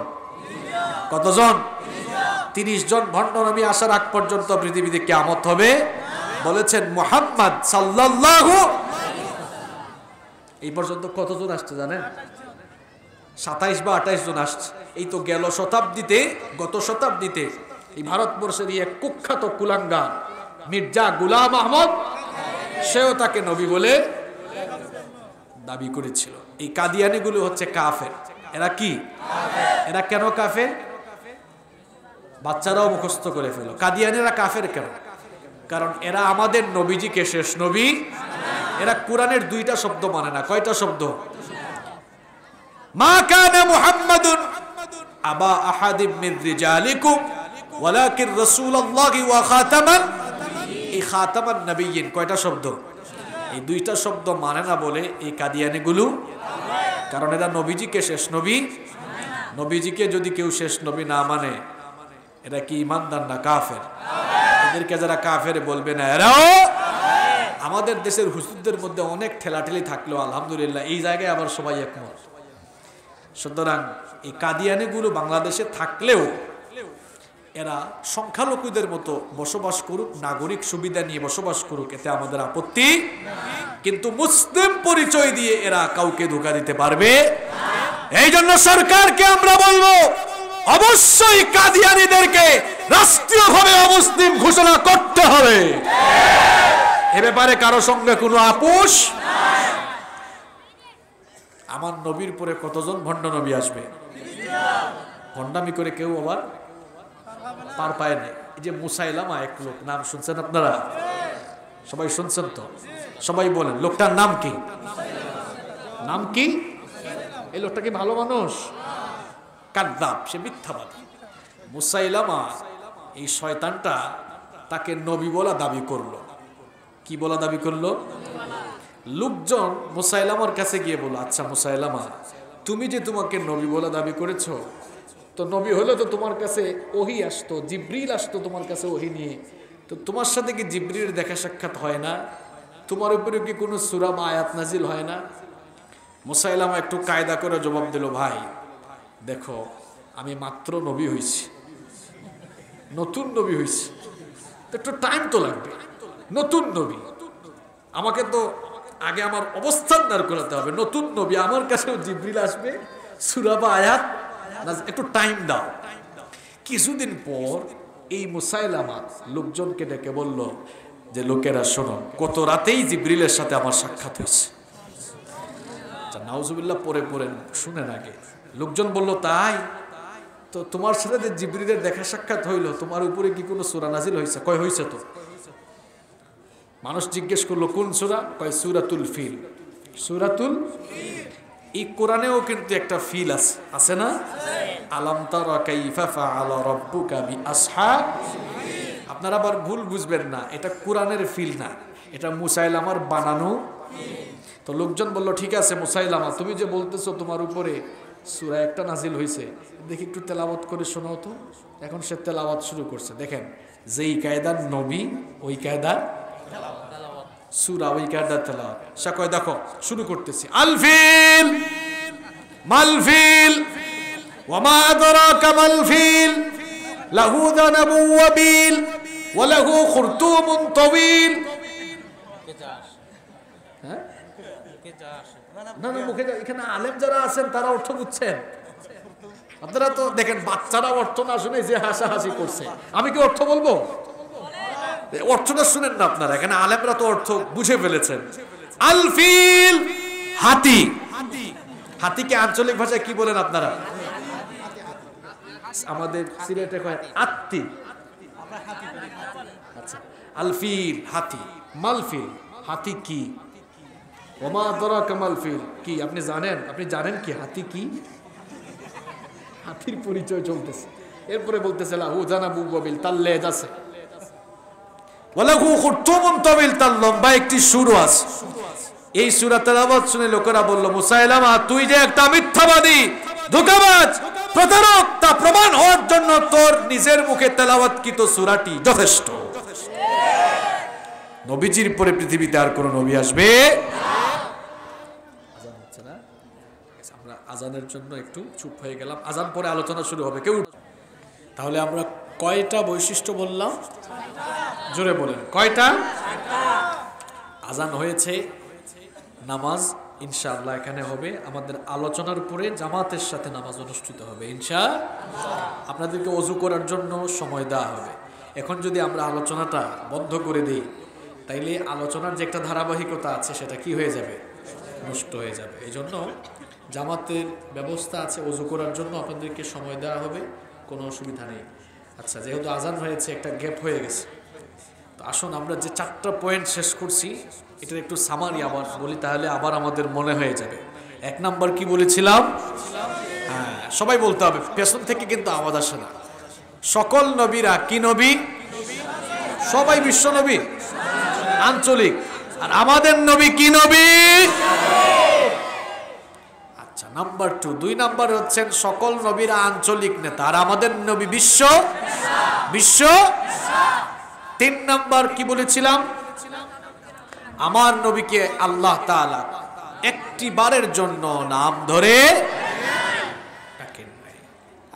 [SPEAKER 1] কতজন? 30 জন ভণ্ড নবী আসার আগ পর্যন্ত পৃথিবীতে কিয়ামত হবে বলেছেন মুহাম্মদ সাল্লাল্লাহু। এই পর্যন্ত কতজন আসছে জানেন? 27 বা 28 জন আসছে। এই তো গেল শতাব্দীতে, গত শতাব্দীতে এই ভারতবর্ষের এক কুখ্যাত কুলাঙ্গার মির্জা গোলাম আহমদ, সেও তাকে নবী বলে দাবি করেছিল। এই কাদিয়ানিগুলো হচ্ছে কাফের। এরা কি? এরা কেন কাফের? বাচ্চারাও মুখস্থ করে ফেলো। কাদিয়ানিরা কাফের কেন? কারণ এরা আমাদের নবীজিকে শেষ নবী, এরা কোরআনের 2টা শব্দ মানে না। কয়টা শব্দ? মা কানা মুহাম্মাদুন আবা আহাদিম মিন রিজালিকুম ওয়ালাকিন রাসূলুল্লাহি ওয়া খাতামান। এই খাতামান নবিয়্যিন কয়টা শব্দ? এই 2টা শব্দ মানে না বলে এই কাদিয়ানিগুলো, কারণ এরা নবীজিকে শেষ নবী। নবীজিকে যদি কেউ শেষ নবী না মানে এরা কি ঈমানদার না কাফের? এদেরকে যারা কাফের বলবে না, এরাও আমাদের দেশের হুজুরদের মধ্যে অনেক ঠেলাঠেলি থাকলেও আলহামদুলিল্লাহ এই জায়গায় আবার সবাই একমত। সুতরাং এই কাদিয়ানিগুলো বাংলাদেশে থাকলেও এরা সংখ্যালঘুদের মতো বসবাস করুক, নাগরিক সুবিধা নিয়ে বসবাস করুক, এতে আমাদের আপত্তি। কিন্তু মুসলিম পরিচয় দিয়ে এরা কাউকে ধোঁকা দিতে পারবে। এই জন্য সরকারকে আমরা বলবো অবশ্যই কাদিয়ানীদেরকে রাষ্ট্রীয়ভাবে অমুসলিম ঘোষণা করতে হবে। এ ব্যাপারে কারো সঙ্গে কোনো আপোষ। আমার নবীর পরে কতজন ভণ্ড নবী আসবে? ভণ্ডামি করে কেউ আবার পার পায় না। এই যে মুসাইলামা এক লোক, নাম শুনছেন আপনারা? সবাই শুনছেন তো? সবাই বলেন লোকটার নাম কি? নাম কি? এই লোকটা কি ভালো মানুষ? কাযযাব, সে মিথ্যাবাদী। মুসাইলামা এই শয়তানটা তাকে নবী বলা দাবি করলো। কি বলা দাবি করলো? লোকজন মুসাইলামার কাছে গিয়ে বলল, আচ্ছা মুসাইলামা, তুমি যে তোমাকে নবী বলা দাবি করেছো, তো নবী হলে তো তোমার কাছে ওহী আসতো, জিবরিল আসতো তোমার কাছে ওহী নিয়ে, তো তোমার সাথে কি জিবরিলের দেখা সাক্ষাৎ হয় না? তোমার উপরে কি কোনো সূরা বা আয়াত নাজিল হয় না? মুসাইলামা একটু কায়দা করে জবাব দিল, ভাই দেখো আমি মাত্র নবী হইছি, নতুন নবী হইছি, একটু টাইম তো লাগবে। নতুন নবী, আমাকে তো আগে আমার অবস্থান দাঁড় করাতে হবে। নতুন নবী, আমার কাছেও জিবরিল আসবে, সূরা বা আয়াত, একটু টাইম দাও। কিছুদিন পর এই মুসাইলামা লোকজনকে ডেকে বলল, যে লোকেরা শোনো, গত রাতেই জিবরিলের সাথে আমার সাক্ষাৎ হয়েছে। নাউজুবিল্লাহ পরে পড়েন, শুনেন আগে। লোকজন বলল, তাই তো তোমার সাথে যে জিবরিলের দেখা সাক্ষাৎ হইলো, তোমার উপরে কি কোনো সূরা নাজিল হয়েছে? কয় হয়েছে তো। মানুষ জিজ্ঞেস করলো কোন সূরা? কয় সূরাতুল ফিল। সূরাতুল, এই কোরআনেও কিন্তু একটা ফিল আছে, আছে না? আলাম তারা কাইফা ফাআলা রাব্বুকা বিআসহাব। আপনারা আবার ভুল বুঝবেন না, এটা কোরআনের ফিল না, এটা মুসাইলামার বানানো। তো লোকজন বলল, ঠিক আছে মুসাইলামা, তুমি যে বলতেছো তোমার উপরে সূরা একটা নাজিল হয়েছে, দেখি একটু তেলাওয়াত করে শোনাও তো। এখন সে তেলাওয়াত শুরু করছে। দেখেন, যেই কায়দার নবী ওই কায়দার সূরা, ওই কায়দার তেলাওয়াত। সে কয়, দেখো শুরু করতেছি, আল ফিল মাল ফিল ওয়া মা আদরাকা মাল ফিল লাহু যানাবু ওয়া বিল ওয়া লাহু খুরতুমুন তাওয়িল। হ্যাঁ, না না, মুখে এখানে আলেম যারা আছেন তারা অর্থ বুঝছেন। আপনারা তো দেখেন, বাচ্চারা অর্থ না শুনে যে হাসাহাসি করছে, আমি কি অর্থ বলবো? অর্থটা শুনেন না আপনারা, এখানে আলেমরা তো অর্থ বুঝে ফেলেছেন। আল ফিল, হাতি। হাতিকে আঞ্চলিক ভাষায় কি বলেন আপনারা? আমাদের সিলেটে কয় আত্তি। আচ্ছা, আল ফিল হাতি। মাল ফিল, হাতি কি? ওমা আদরাকা মাল ফিল, কি আপনি জানেন? আপনি জানেন কি হাতি কি? হাতির পরিচয় চলতেছে। এরপরে বলতেছে লাহু যানাবু ওয়া বিল, তার লেজ আছে। ওয়া লাহু খুরতুমুন তাওয়িল, তার লম্বা একটি সুর আছে। এই সূরা তেলাওয়াত শুনে লোকেরা বলল, মুসাইলামা তুই যে একটা মিথ্যাবাদী, ধোঁকাবাজ, প্রতারক, তা প্রমাণ হওয়ার জন্য তোর নিজের মুখে তেলাওয়াতকৃত সূরাটি যথেষ্ট। নবীজির পরে পৃথিবীতে আর কোন নবী আসবে না। আমরা আজানের জন্য একটু চুপ হয়ে গেলাম, আজান পরে আলোচনা শুরু হবে। কেউ তাহলে আমরা কয়টা বৈশিষ্ট্য বললাম? জোরে বলেন, কয়টা? আজান হয়েছে, নামাজ ইনশাআল্লাহ এখানে হবে। আমাদের আলোচনার উপরে জামাতের সাথে নামাজ অনুষ্ঠিত হবে ইনশাআল্লাহ। আপনাদেরকে ওযু করার জন্য সময় দেওয়া হবে। এখন যদি আমরা আলোচনাটা বন্ধ করে দিই, তাইলে আলোচনার যে একটা ধারাবাহিকতা আছে সেটা কি হয়ে যাবে? নষ্ট হয়ে যাবে। এই জন্য জামাতের ব্যবস্থা আছে, ওযু করার জন্য আপনাদেরকে সময় দেওয়া হবে, কোনো অসুবিধা নেই। আচ্ছা, যেহেতু আজান হয়েছে, একটা গ্যাপ হয়ে গেছে, তো আসুন আমরা যে 4টা পয়েন্ট শেষ করছি এটার একটু সামারি আবার বলি, তাহলে আবার আমাদের মনে হয়ে যাবে। 1 নাম্বার কি বলেছিলাম? হ্যাঁ, সবাই বলতে হবে, পেছন থেকে কিন্তু আওয়াজ আসে না। সকল নবীরা কি নবী? সবাই বিশ্ব নবী, আঞ্চলিক। আর আমাদের নবী কি নবী? আচ্ছা, নাম্বার 2। 2 নাম্বার হচ্ছেন সকল নবীরা আঞ্চলিক নেতা, আর আমাদের নবী বিশ্ব। 3 নাম্বার কি বলেছিলাম? আমার নবীকে আল্লাহ তাআলা একটি বারের জন্য নাম ধরে ডাকেন নাই।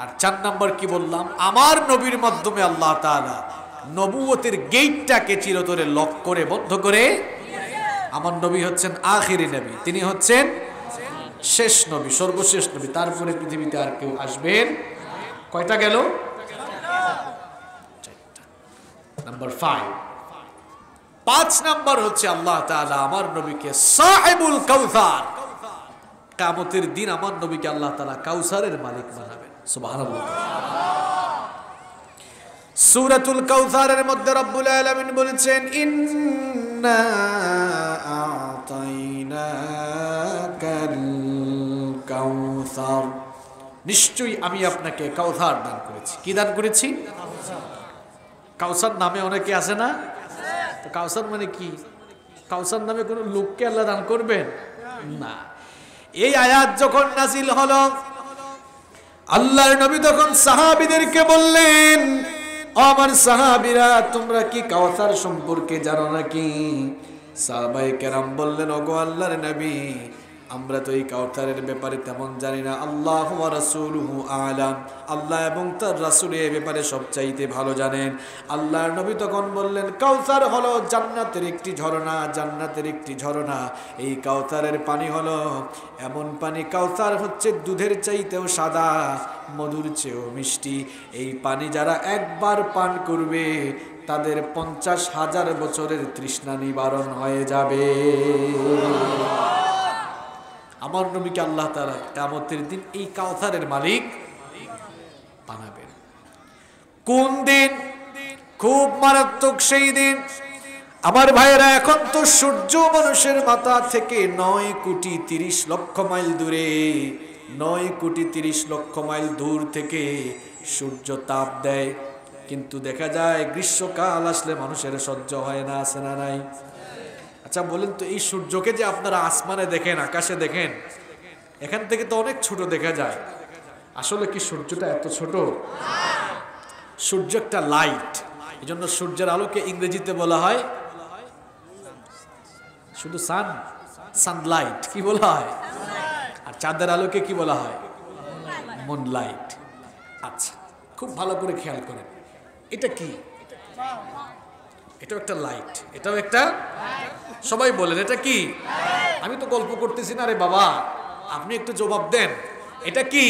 [SPEAKER 1] আর 4 নাম্বার কি বললাম? আমার নবীর মাধ্যমে আল্লাহ তাআলা নবুয়তের গেটটাকে চিরতরে লক করে বন্ধ করে। আমার নবী হচ্ছেন আখিরি নবী, তিনি হচ্ছেন শেষ নবী, সর্বশেষ নবী। তারপরে পৃথিবীতে আর কেউ আসবেন। কয়টা গেল? 4টা। নাম্বার 5 নাম্বার হচ্ছে আল্লাহ তাআলা আমার নবীকে সাহিবুল কাউসার, কিয়ামতের দিন আমার নবীকে আল্লাহ তাআলা কাউসারের মালিক বানাবেন। সুবহানাল্লাহ। সূরাতুল কাউসারের মধ্যে রব্বুল আলামিন বলেছেন, ইন্না আ'তাইনাকাল কাউসার, নিশ্চয়ই আমি আপনাকে কাউসার দান করেছি। কি দান করেছি? কাউসার নামে অনেকে আছে না? তো কাউসার মানে কি? কাউসার নামে কোন লোককে আল্লাহ দান করবেন না। এই আয়াত যখন নাজিল হলো, আল্লাহর নবী তখন সাহাবীদেরকে বললেন, আমার সাহাবীরা তোমরা কি কাউসার সম্পর্কে জানো নাকি? সাহাবায়ে কেরাম বললেন, ওগো আল্লাহর নবী, আমরা তো এই কাউসারের ব্যাপারে তেমন জানি না। আল্লাহু ওয়া রাসূলুহু আ'লাম, আল্লাহ এবং তার রাসূল এই ব্যাপারে সবচাইতে ভালো জানেন। আল্লাহর নবী তখন বললেন, কাউসার হলো জান্নাতের একটি ঝর্ণা, জান্নাতের একটি ঝর্ণা। এই কাউসারের পানি হলো এমন পানি, কাউসার হচ্ছে দুধের চাইতেও সাদা, মধুর চেয়েও মিষ্টি। এই পানি যারা একবার পান করবে তাদের 50,000 বছরের তৃষ্ণা নিবারণ হয়ে যাবে। আমার নবীকে আল্লাহ তাআলা কিয়ামতের দিন এই কাউসারের মালিক বানাবেন। কোন দিন? খুব মারাত্মক সেই দিন। আমার ভাইয়েরা, এখন তো সূর্য মানুষের মাথা থেকে 9,30,00,000 মাইল দূরে, 9,30,00,000 মাইল দূর থেকে সূর্য তাপ দেয়, কিন্তু দেখা যায় গ্রীষ্মকাল আসলে মানুষের সহ্য হয় না, আছে না নাই? আচ্ছা বলেন তো, এই সূর্যকে যে আপনারা আসমানে দেখেন, আকাশে দেখেন, এখান থেকে তো অনেক ছোট দেখা যায়, আসলে কি সূর্যটা এত ছোট? সূর্য একটা লাইট, এই জন্য সূর্যের আলোকে ইংরেজিতে বলা হয় শুধু সানলাইট। কি বলা হয়? আর চাঁদের আলোকে কি বলা হয়? মুনলাইট। আচ্ছা, খুব ভালো করে খেয়াল করেন, এটা কি? এটাও একটা লাইট, এটাও একটা, সবাই বলেন এটা কি? আমি তো গল্প করতেছি না রে বাবা, আপনি একটু জবাব দেন, এটা কি?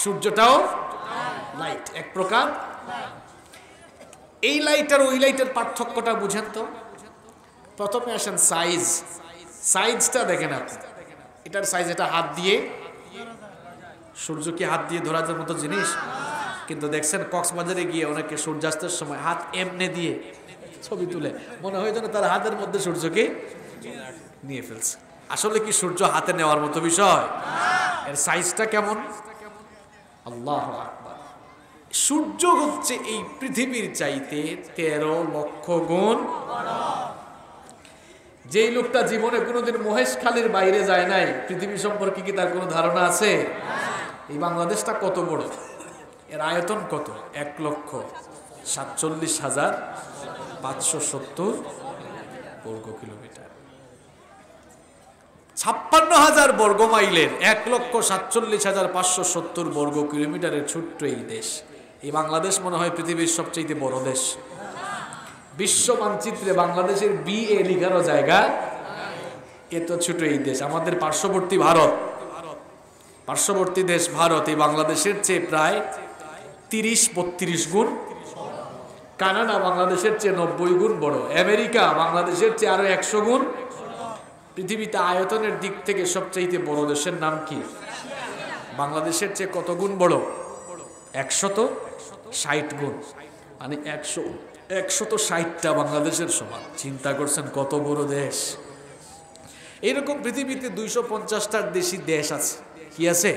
[SPEAKER 1] সূর্যটাও লাইট, এক প্রকার। এই লাইট আর ওই লাইটের পার্থক্যটা বুঝেন তো। প্রথমে আসেন সাইজটা দেখেন আপনি, এটার সাইজ, এটা হাত দিয়ে, সূর্য কি হাত দিয়ে ধরা যাওয়ার মতো জিনিস? কিন্তু দেখছেন কক্সবাজারে গিয়ে অনেকে সূর্যাস্তের সময় হাত এমনে দিয়ে ছবি তুলে, মনে হয় যেন তার হাতের মধ্যে সূর্যকে নিয়ে ফেলছে। আসলে কি সূর্য হাতে নেওয়ার মতো বিষয়? এর সাইজটা কেমন? আল্লাহু আকবার। সূর্য হচ্ছে এই পৃথিবীর চাইতে 13 লক্ষ গুণ বড়। যেই লোকটা জীবনে কোনোদিন মহেশখালীর বাইরে যায় নাই, পৃথিবী সম্পর্কে কি তার কোনো ধারণা আছে? এই বাংলাদেশটা কত বড়, এর আয়তন কত? 1,47,570 বর্গ কিলোমিটার। 56,000 বর্গ মাইলের 1,47,570 বর্গ কিলোমিটারের ছোট্ট এই দেশ, এই বাংলাদেশ মনে হয় পৃথিবীর সবচেয়ে বড় দেশ। বিশ্ব মানচিত্রে বাংলাদেশের BA লিখারও জায়গা, এত ছোট এই দেশ। আমাদের পার্শ্ববর্তী ভারত, পার্শ্ববর্তী দেশ ভারত এই বাংলাদেশের চেয়ে প্রায় 30-32 গুণ। কানাডা বাংলাদেশের চেয়ে 90 গুণ বড়। আমেরিকা বাংলাদেশের চেয়ে আরো 100 গুণ। পৃথিবীতে আয়তনের দিক থেকে সবচেয়ে বড় দেশের নাম কি? বাংলাদেশের চেয়ে কত গুণ বড়? 160 গুণ। মানে 160টা বাংলাদেশের সমান। চিন্তা করছেন কত বড় দেশ। এইরকম পৃথিবীতে 250টার বেশি দেশ আছে। কি আছে?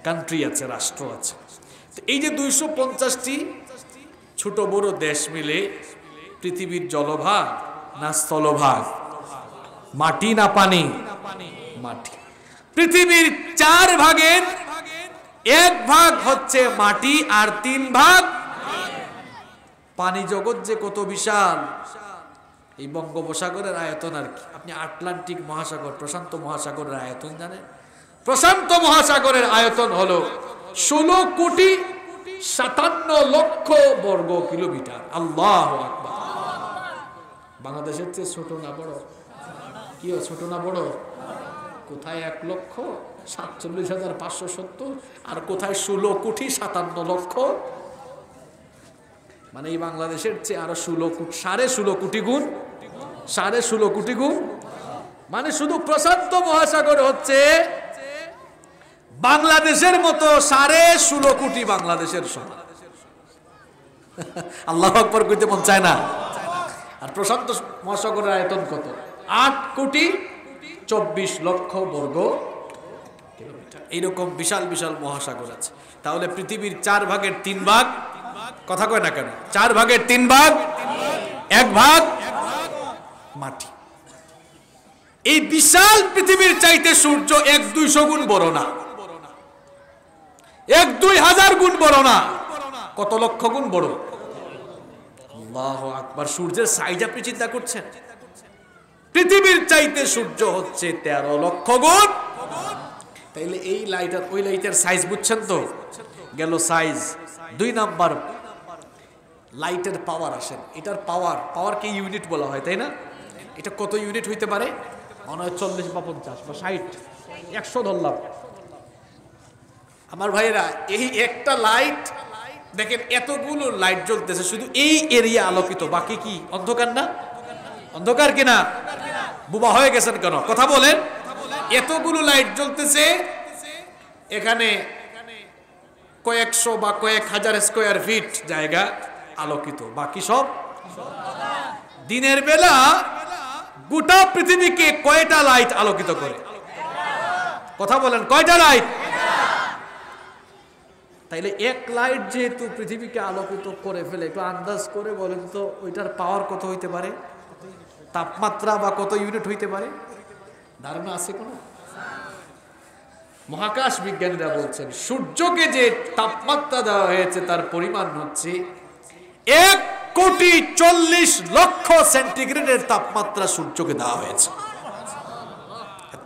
[SPEAKER 1] কান্ট্রি আছে, রাষ্ট্র আছে। তো এই যে 250টি ছোট বড় দেশ মিলে পৃথিবীর জলভাগ না স্থলভাগ? মাটি না পানি? মাটি। পৃথিবীর 4 ভাগের 1 ভাগ হচ্ছে মাটি আর 3 ভাগ পানি। জগৎ যে কত বিশাল! এই বঙ্গোপসাগরের আয়তন আর কি। আপনি আটলান্টিক মহাসাগর, প্রশান্ত মহাসাগরের আয়তন জানেন? প্রশান্ত মহাসাগরের আয়তন হলো 16,57,00,000 বর্গ কিলোমিটার। আল্লাহু আকবার। বাংলাদেশের চেয়ে ছোট না বড়? কি ছোট না বড়? কোথায় 1,47,570 আর কোথায় 16,57,00,000? মানে এই বাংলাদেশের চেয়ে আরো 16.5 কোটি গুণ, 16.5 কোটি গুণ। মানে শুধু প্রশান্ত মহাসাগর হচ্ছে বাংলাদেশের মতো 16.5 কোটি বাংলাদেশের সমান। আল্লাহু আকবার কইতে মন চায় না? আর প্রশান্ত মহাসাগরের আয়তন কত? 8,24,00,000 বর্গ কিলোমিটার। এইরকম বিশাল বিশাল মহাসাগর আছে। তাহলে পৃথিবীর 4 ভাগের 3 ভাগ, কথা কয় না কেন? 4 ভাগের 3 ভাগ, 1 ভাগ মাটি। এই বিশাল পৃথিবীর চাইতে সূর্য 1-200 গুণ বড় না, 1-2,000 গুণ বড় না, কত লক্ষ গুণ বড়। আল্লাহু আকবার। সূর্যের সাইজ আপনি চিন্তা করছেন? পৃথিবীর চাইতে সূর্য হচ্ছে 13 লক্ষ গুণ। তাইলে এই লাইট আর ওই লাইটের সাইজ বুঝছেন তো? গেল সাইজ। 2 নাম্বার, লাইটের পাওয়ার আসেন। এটার পাওয়ারকে ইউনিট বলা হয়, তাই না? এটা কত ইউনিট হইতে পারে? মনে হয় 40 বা 50 বা 60, 100 ধরলাম। আমার ভাইয়েরা, এই একটা লাইট দেখেন, এতগুলো লাইট জ্বলতেছে, শুধু এই এরিয়া আলোকিত, বাকি কি অন্ধকার না? অন্ধকার কিনা? বুবা হয়ে গেছেন কেন? কথা বলেন। এতগুলো লাইট জ্বলতেছে, এখানে কয়েকশো বা কয়েক হাজার স্কোয়ার ফিট জায়গা আলোকিত, বাকি সব। দিনের বেলা গোটা পৃথিবীকে কয়টা লাইট আলোকিত করে? কথা বলেন, কয়টা লাইট? তাইলে এক লাইট যেহেতু পৃথিবীকে আলোকিত করে ফেলে, একটু আন্দাজ করে বলেন তো ওইটার পাওয়ার কত হইতে পারে? তাপমাত্রা বা কত ইউনিট হইতে পারে? ধারণা আছে কোনো? মহাকাশ বিজ্ঞানীরা বলছেন সূর্যকে যে তাপমাত্রা দেওয়া হয়েছে তার পরিমাণ হচ্ছে 1,40,00,000 সেন্টিগ্রেডের তাপমাত্রা সূর্যকে দেওয়া হয়েছে।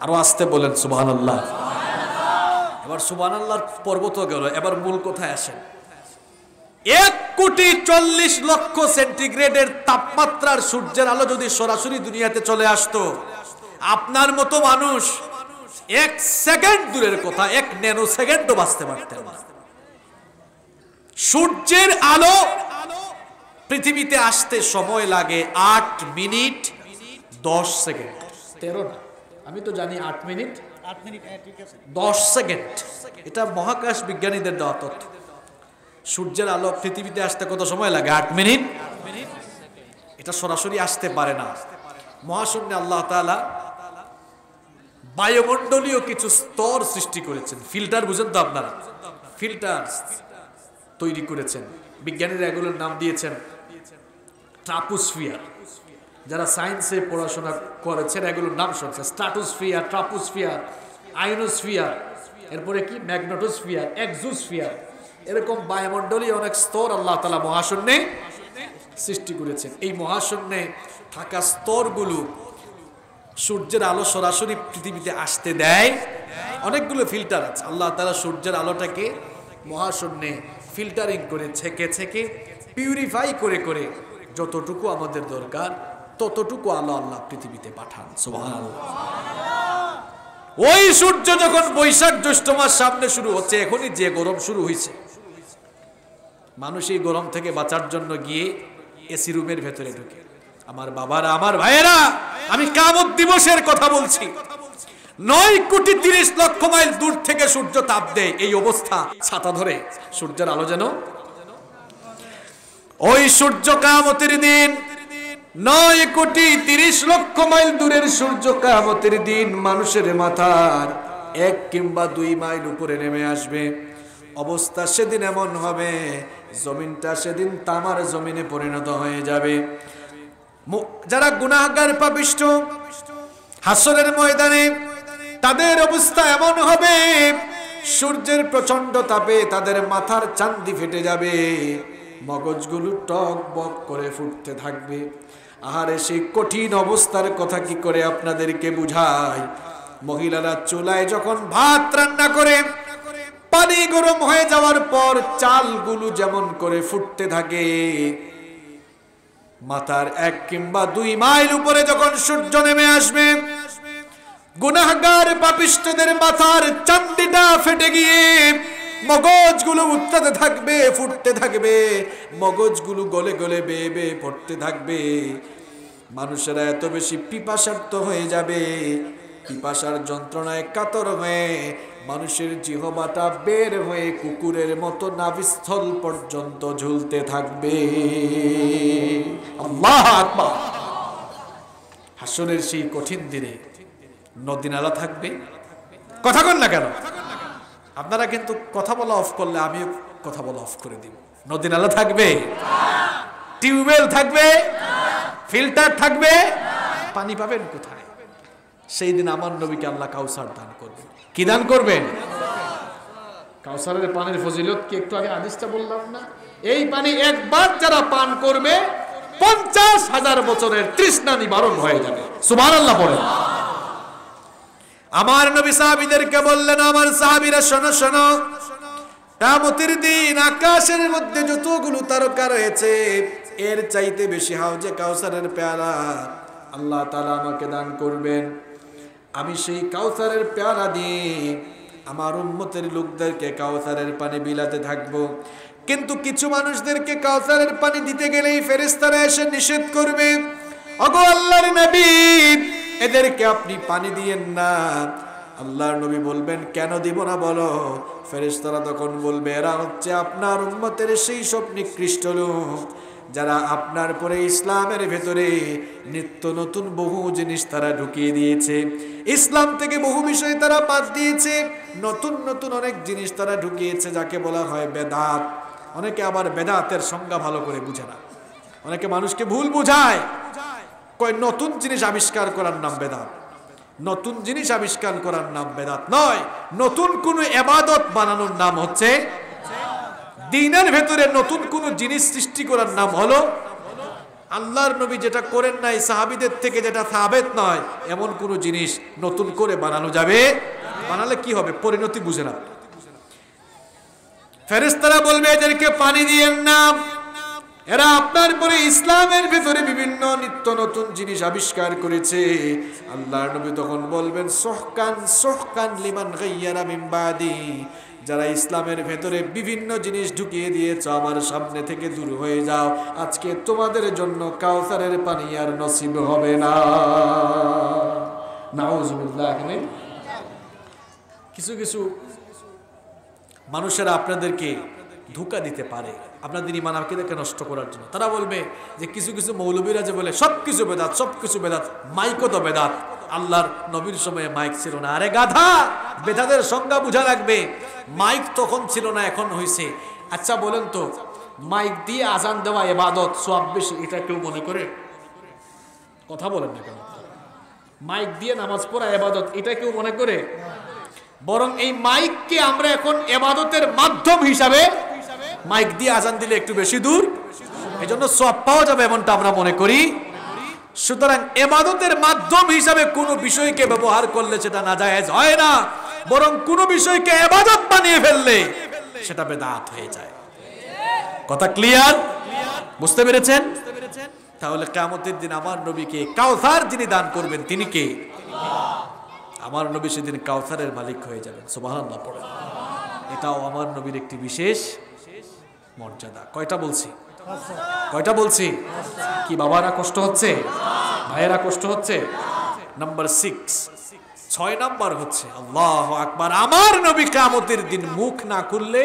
[SPEAKER 1] আরো আসতে বলেন সুবহানাল্লাহ। এবার সুবহানাল্লাহর পর্ব তো গেল, এবার মূল কোথায় আসেন। 1,40,00,000 সেন্টিগ্রেডের তাপমাত্রার সূর্যের আলো যদি সরাসরি দুনিয়াতে চলে আসতো, আপনার মতো মানুষ 1 সেকেন্ড দূরের কথা 1 ন্যানো সেকেন্ডও বাঁচতে পারতেন না। সূর্যের আলো পৃথিবীতে আসতে সময় লাগে 8 মিনিট 10 সেকেন্ড। 13 না, আমি তো জানি 8 মিনিট 10 সেকেন্ড। এটা মহাকাশ বিজ্ঞানীদের দেওয়া তথ্য। সূর্যের আলো পৃথিবীতে আসতে কত সময় লাগে? 8 মিনিট। এটা সরাসরি আসতে পারে না। মহাশূন্যে আল্লাহ তাআলা বায়ুমণ্ডলীয় কিছু স্তর সৃষ্টি করেছেন, ফিল্টার, বুঝেন তো আপনারা? ফিল্টার তৈরি করেছেন বিজ্ঞানীরা, এগুলোর নাম দিয়েছেন ট্রাপোস্ফিয়ার। যারা সায়েন্সে পড়াশোনা করেছেন এগুলোর নাম শুনছেন, স্ট্রাটোস্ফিয়ার, ট্রাপোস্ফিয়ার, আয়োনোস্ফিয়ার, এরপরে কি ম্যাগনেটোস্ফিয়ার, এক্সোস্ফিয়ার। এরকম বায়ুমণ্ডলীয় অনেক স্তর আল্লাহ তাআলা মহাশূন্যে সৃষ্টি করেছেন। এই মহাশূন্যে থাকা স্তরগুলো সূর্যের আলো সরাসরি পৃথিবীতে আসতে দেয়। অনেকগুলো ফিল্টার আছে। আল্লাহ তাআলা সূর্যের আলোটাকে মহাশূন্যে ফিল্টারিং করে, ছেঁকে ছেঁকে, পিউরিফাই করে করে যতটুকু আমাদের দরকার ততটুকু আলো আল্লাহ পৃথিবীতে পাঠান। সুবহানাল্লাহ। ওই সূর্য যখন বৈশাখ জ্যৈষ্ঠ মাস সামনে শুরু হচ্ছে, এখনই যে গরম শুরু হয়েছে, মানুষ এই গরম থেকে বাঁচার জন্য গিয়ে এসি রুমের ভেতরে ঢুকে। আমার বাবারা, আমার ভাইয়েরা, আমি কিয়ামত দিবসের কথা বলছি। 9,30,00,000 মাইল দূর থেকে সূর্য তাপ দেয়। এই অবস্থা, ছাতা ধরে সূর্যের আলো যেন। ওই সূর্য কিয়ামতের দিন 9,30,00,000 মাইল দূরের সূর্য কিয়ামতের দিন মানুষের মাথার 1 কিংবা 2 মাইল উপরে নেমে আসবে। অবস্থা সেদিন এমন হবে, জমিনটা সেদিন তামার জমিনে পরিণত হয়ে যাবে। যারা গুনাহগার পাপিষ্ঠ হাসরের ময়দানে তাদের অবস্থা এমন হবে, সূর্যের প্রচন্ড তাপে তাদের মাথার চান্দি ফেটে যাবে, মগজগুলো টক বক করে ফুটতে থাকবে। আহারে, সেই কঠিন অবস্থার কথা কি করে আপনাদেরকে বুঝাই। মহিলারা চুলায় যখন ভাত রান্না করে, পানি গরম হয়ে যাওয়ার পর চালগুলো যেমন করে ফুটতে থাকে, মাথার 1 কিংবা 2 মাইল উপরে যখন সূর্য নেমে আসবে, গুনাহগার পাপিষ্ঠদের মাথার চান্দিটা ফেটে গিয়ে মগজগুলো উঠতে থাকবে, ফুটতে থাকবে, মগজগুলো গলে গলে বেয়ে বেয়ে পড়তে থাকবে। মানুষেরা এত বেশি পিপাসার্ত হয়ে যাবে, পিপাসার যন্ত্রণায় কাতর হয়ে মানুষের জিহ্বাটা বের হয়ে কুকুরের মতো নাভিস্থল পর্যন্ত ঝুলতে থাকবে। আল্লাহু আকবার। হাসরের সেই কঠিন দিনে নদী নালা থাকবে। কথা কন না কেন? আপনারা কিন্তু কথা বলা অফ করলে আমিও কথা বলা অফ করে দিব। নদী নালা থাকবে, টিউবওয়েল থাকবে, ফিল্টার থাকবে, পানি পাবেন কোথায়? সেই দিন আমার নবীকে আল্লাহ কাউসার দান করবে। কি দান করবেন? কাউসারের পানির ফজিলত কি একটু আগে হাদিসটা বললাম না? এই পানি একবার যারা পান করবে 50,000 বছরের তৃষ্ণা নিবারণ হয়ে যাবে। সুবহানাল্লাহ বলেন। আমার নবী সাহাবীদেরকে বললেন, আমার সাহাবীরা শোনো শোনো, কিয়ামতের দিন আকাশের মধ্যে যতগুলো তারকা রয়েছে এর চাইতে বেশি হাউজে কাউসারের পেয়ালা আল্লাহ তাআলা আমাকে দান করবেন। আমি সেই কাউসারের পেয়ালা দিয়ে আমার উম্মতের লোকদেরকে কাউসারের পানি বিলাতে থাকবো। কিন্তু কিছু মানুষদেরকে কাউসারের পানি দিতে গেলেই ফেরেশতারা এসে নিষেধ করবে, ওগো আল্লাহর নবী এদেরকে আপনি পানি দিয়েন না। আল্লাহর নবী বলবেন, কেন দিব না বলো? ফেরেশতারা তখন বলবে, এরা হচ্ছে আপনার উম্মতের সেই সব নিকৃষ্ট লোক যারা আপনার পরে ইসলামের ভেতরে নিত্য নতুন বহু জিনিস তারা ঢুকিয়ে দিয়েছে, ইসলাম থেকে বহু বিষয় তারা বাদ দিয়েছে, নতুন নতুন অনেক জিনিস তারা ঢুকিয়েছে যাকে বলা হয় বেদাত। অনেকে আবার বেদাতের সংজ্ঞা ভালো করে বুঝে না, অনেকে মানুষকে ভুল বুঝায়, কয় নতুন জিনিস আবিষ্কার করার নাম বেদাত। নতুন জিনিস আবিষ্কার করার নাম বেদাত নয়, নতুন কোন ইবাদত বানানোর নাম হচ্ছে দ্বীনের ভেতরে নতুন কোন জিনিস সৃষ্টি করার নাম হলো। আল্লাহর নবী যেটা করেন নাই, সাহাবীদের থেকে যেটা সাবেত নয়, এমন কোন জিনিস নতুন করে বানানো যাবে? বানালে কি হবে? পরিণতি বুঝে না। ফেরেশতারা বলবে, এদেরকে পানি দিয়েন না, এরা আপনার পরে ইসলামের ভিতরে বিভিন্ন নিত্য নতুন জিনিস আবিষ্কার করেছে। আল্লাহর নবী তখন বলবেন, সুহকান সুহকান লিমান গায়্যারা মিন বাদি, যারা ইসলামের ভেতরে বিভিন্ন জিনিস ঢুকিয়ে দিয়েছ আমার সামনে থেকে দূর হয়ে যাও, আজকে তোমাদের জন্য কাউসারের পানি আর নসিব হবে না। নাউজুবিল্লাহ। কিছু কিছু মানুষেরা আপনাদেরকে ধোঁকা দিতে পারে আপনাদের ঈমান আকীদাকে নষ্ট করার জন্য। তারা বলবে যে কিছু কিছু মৌলবীরা যে বলে সবকিছু বেদাত, সবকিছু বেদাত, মাইকও তো বেদাত। আল্লাহর নবীর সময়ে মাইক ছিল না। আরে গাধা, বেদাতের সংজ্ঞা বুঝা লাগবে। মাইক তখন ছিল না, এখন হয়েছে। আচ্ছা বলেন তো, মাইক দিয়ে আজান দেওয়া ইবাদত, সওয়াব বেশি, এটা কেউ মনে করে? কথা বলেন না কেন? মাইক দিয়ে নামাজ পড়া ইবাদত, এটা কেউ মনে করে? বরং এই মাইককে আমরা এখন ইবাদতের মাধ্যম হিসাবে, মাইক দিয়ে আজান দিলে একটু বেশি দূর, এজন্য সওয়াব পাওয়া যাবে এমনটা আমরা মনে করি। সুতরাং ইবাদতের মাধ্যম হিসাবে কোনো বিষয়কে ব্যবহার করলে সেটা নাজায়েজ হয় না, বরং কোনো বিষয়কে ইবাদত বানিয়ে ফেললে সেটা বেদাত হয়ে যায়। কথা ক্লিয়ার? বুঝতে পেরেছেন? তাহলে কিয়ামতের দিন আমার নবীকে কাউসার যিনি দান করবেন তিনি কে? আমার নবী সেদিন কাউসারের মালিক হয়ে যাবেন। সুবহানাল্লাহ পড়েন। এটাও আমার নবীর একটি বিশেষ মর্যাদা। কয়টা বলছি? কয়টা বলছি? কি বাবারা কষ্ট হচ্ছে? ভাইয়েরা কষ্ট হচ্ছে? নাম্বার 6, 6 নাম্বার হচ্ছে আল্লাহু আকবার। আমার নবী কিয়ামতের দিন মুখ না খুললে,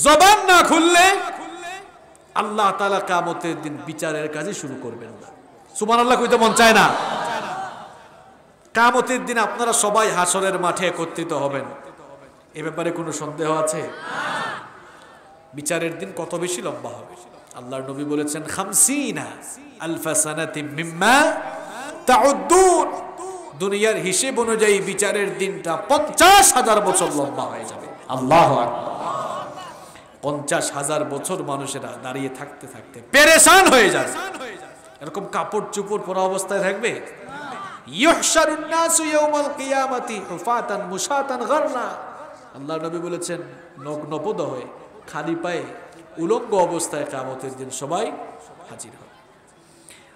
[SPEAKER 1] জবান না খুললে আল্লাহ তাআলা কিয়ামতের দিন বিচারের কাজে শুরু করবেন না। সুবহানাল্লাহ কইতে মন চায় না? কিয়ামতের দিন আপনারা সবাই হাসরের মাঠে একত্রিত হবেন, এ ব্যাপারে কোনো সন্দেহ আছে? বিচারের দিন কত বেশি লম্বা হবে? আল্লাহর নবী বলেছেন 50 আলফা সানাতিন মিম্মা তাউদ্দুন। দুনিয়ার হিসেব অনুযায়ী বিচারের দিনটা 50,000 বছর লম্বা হয়ে যাবে। আল্লাহু আকবার। 50,000 বছর মানুষেরা দাঁড়িয়ে থাকতে থাকতে পেরেশান হয়ে যাবে। এরকম কাপড় চোপড় পরা অবস্থায় থাকবে। ইউহশারুন নাসু ইয়াউমাল কিয়ামাতি হুফাতান মুশাতান গারলা। আল্লাহর নবী বলেছেন নগ্নপদ হয়ে, খালি পায়ে, উলঙ্গ অবস্থায় কিয়ামতের দিন সবাই হাজির হবে।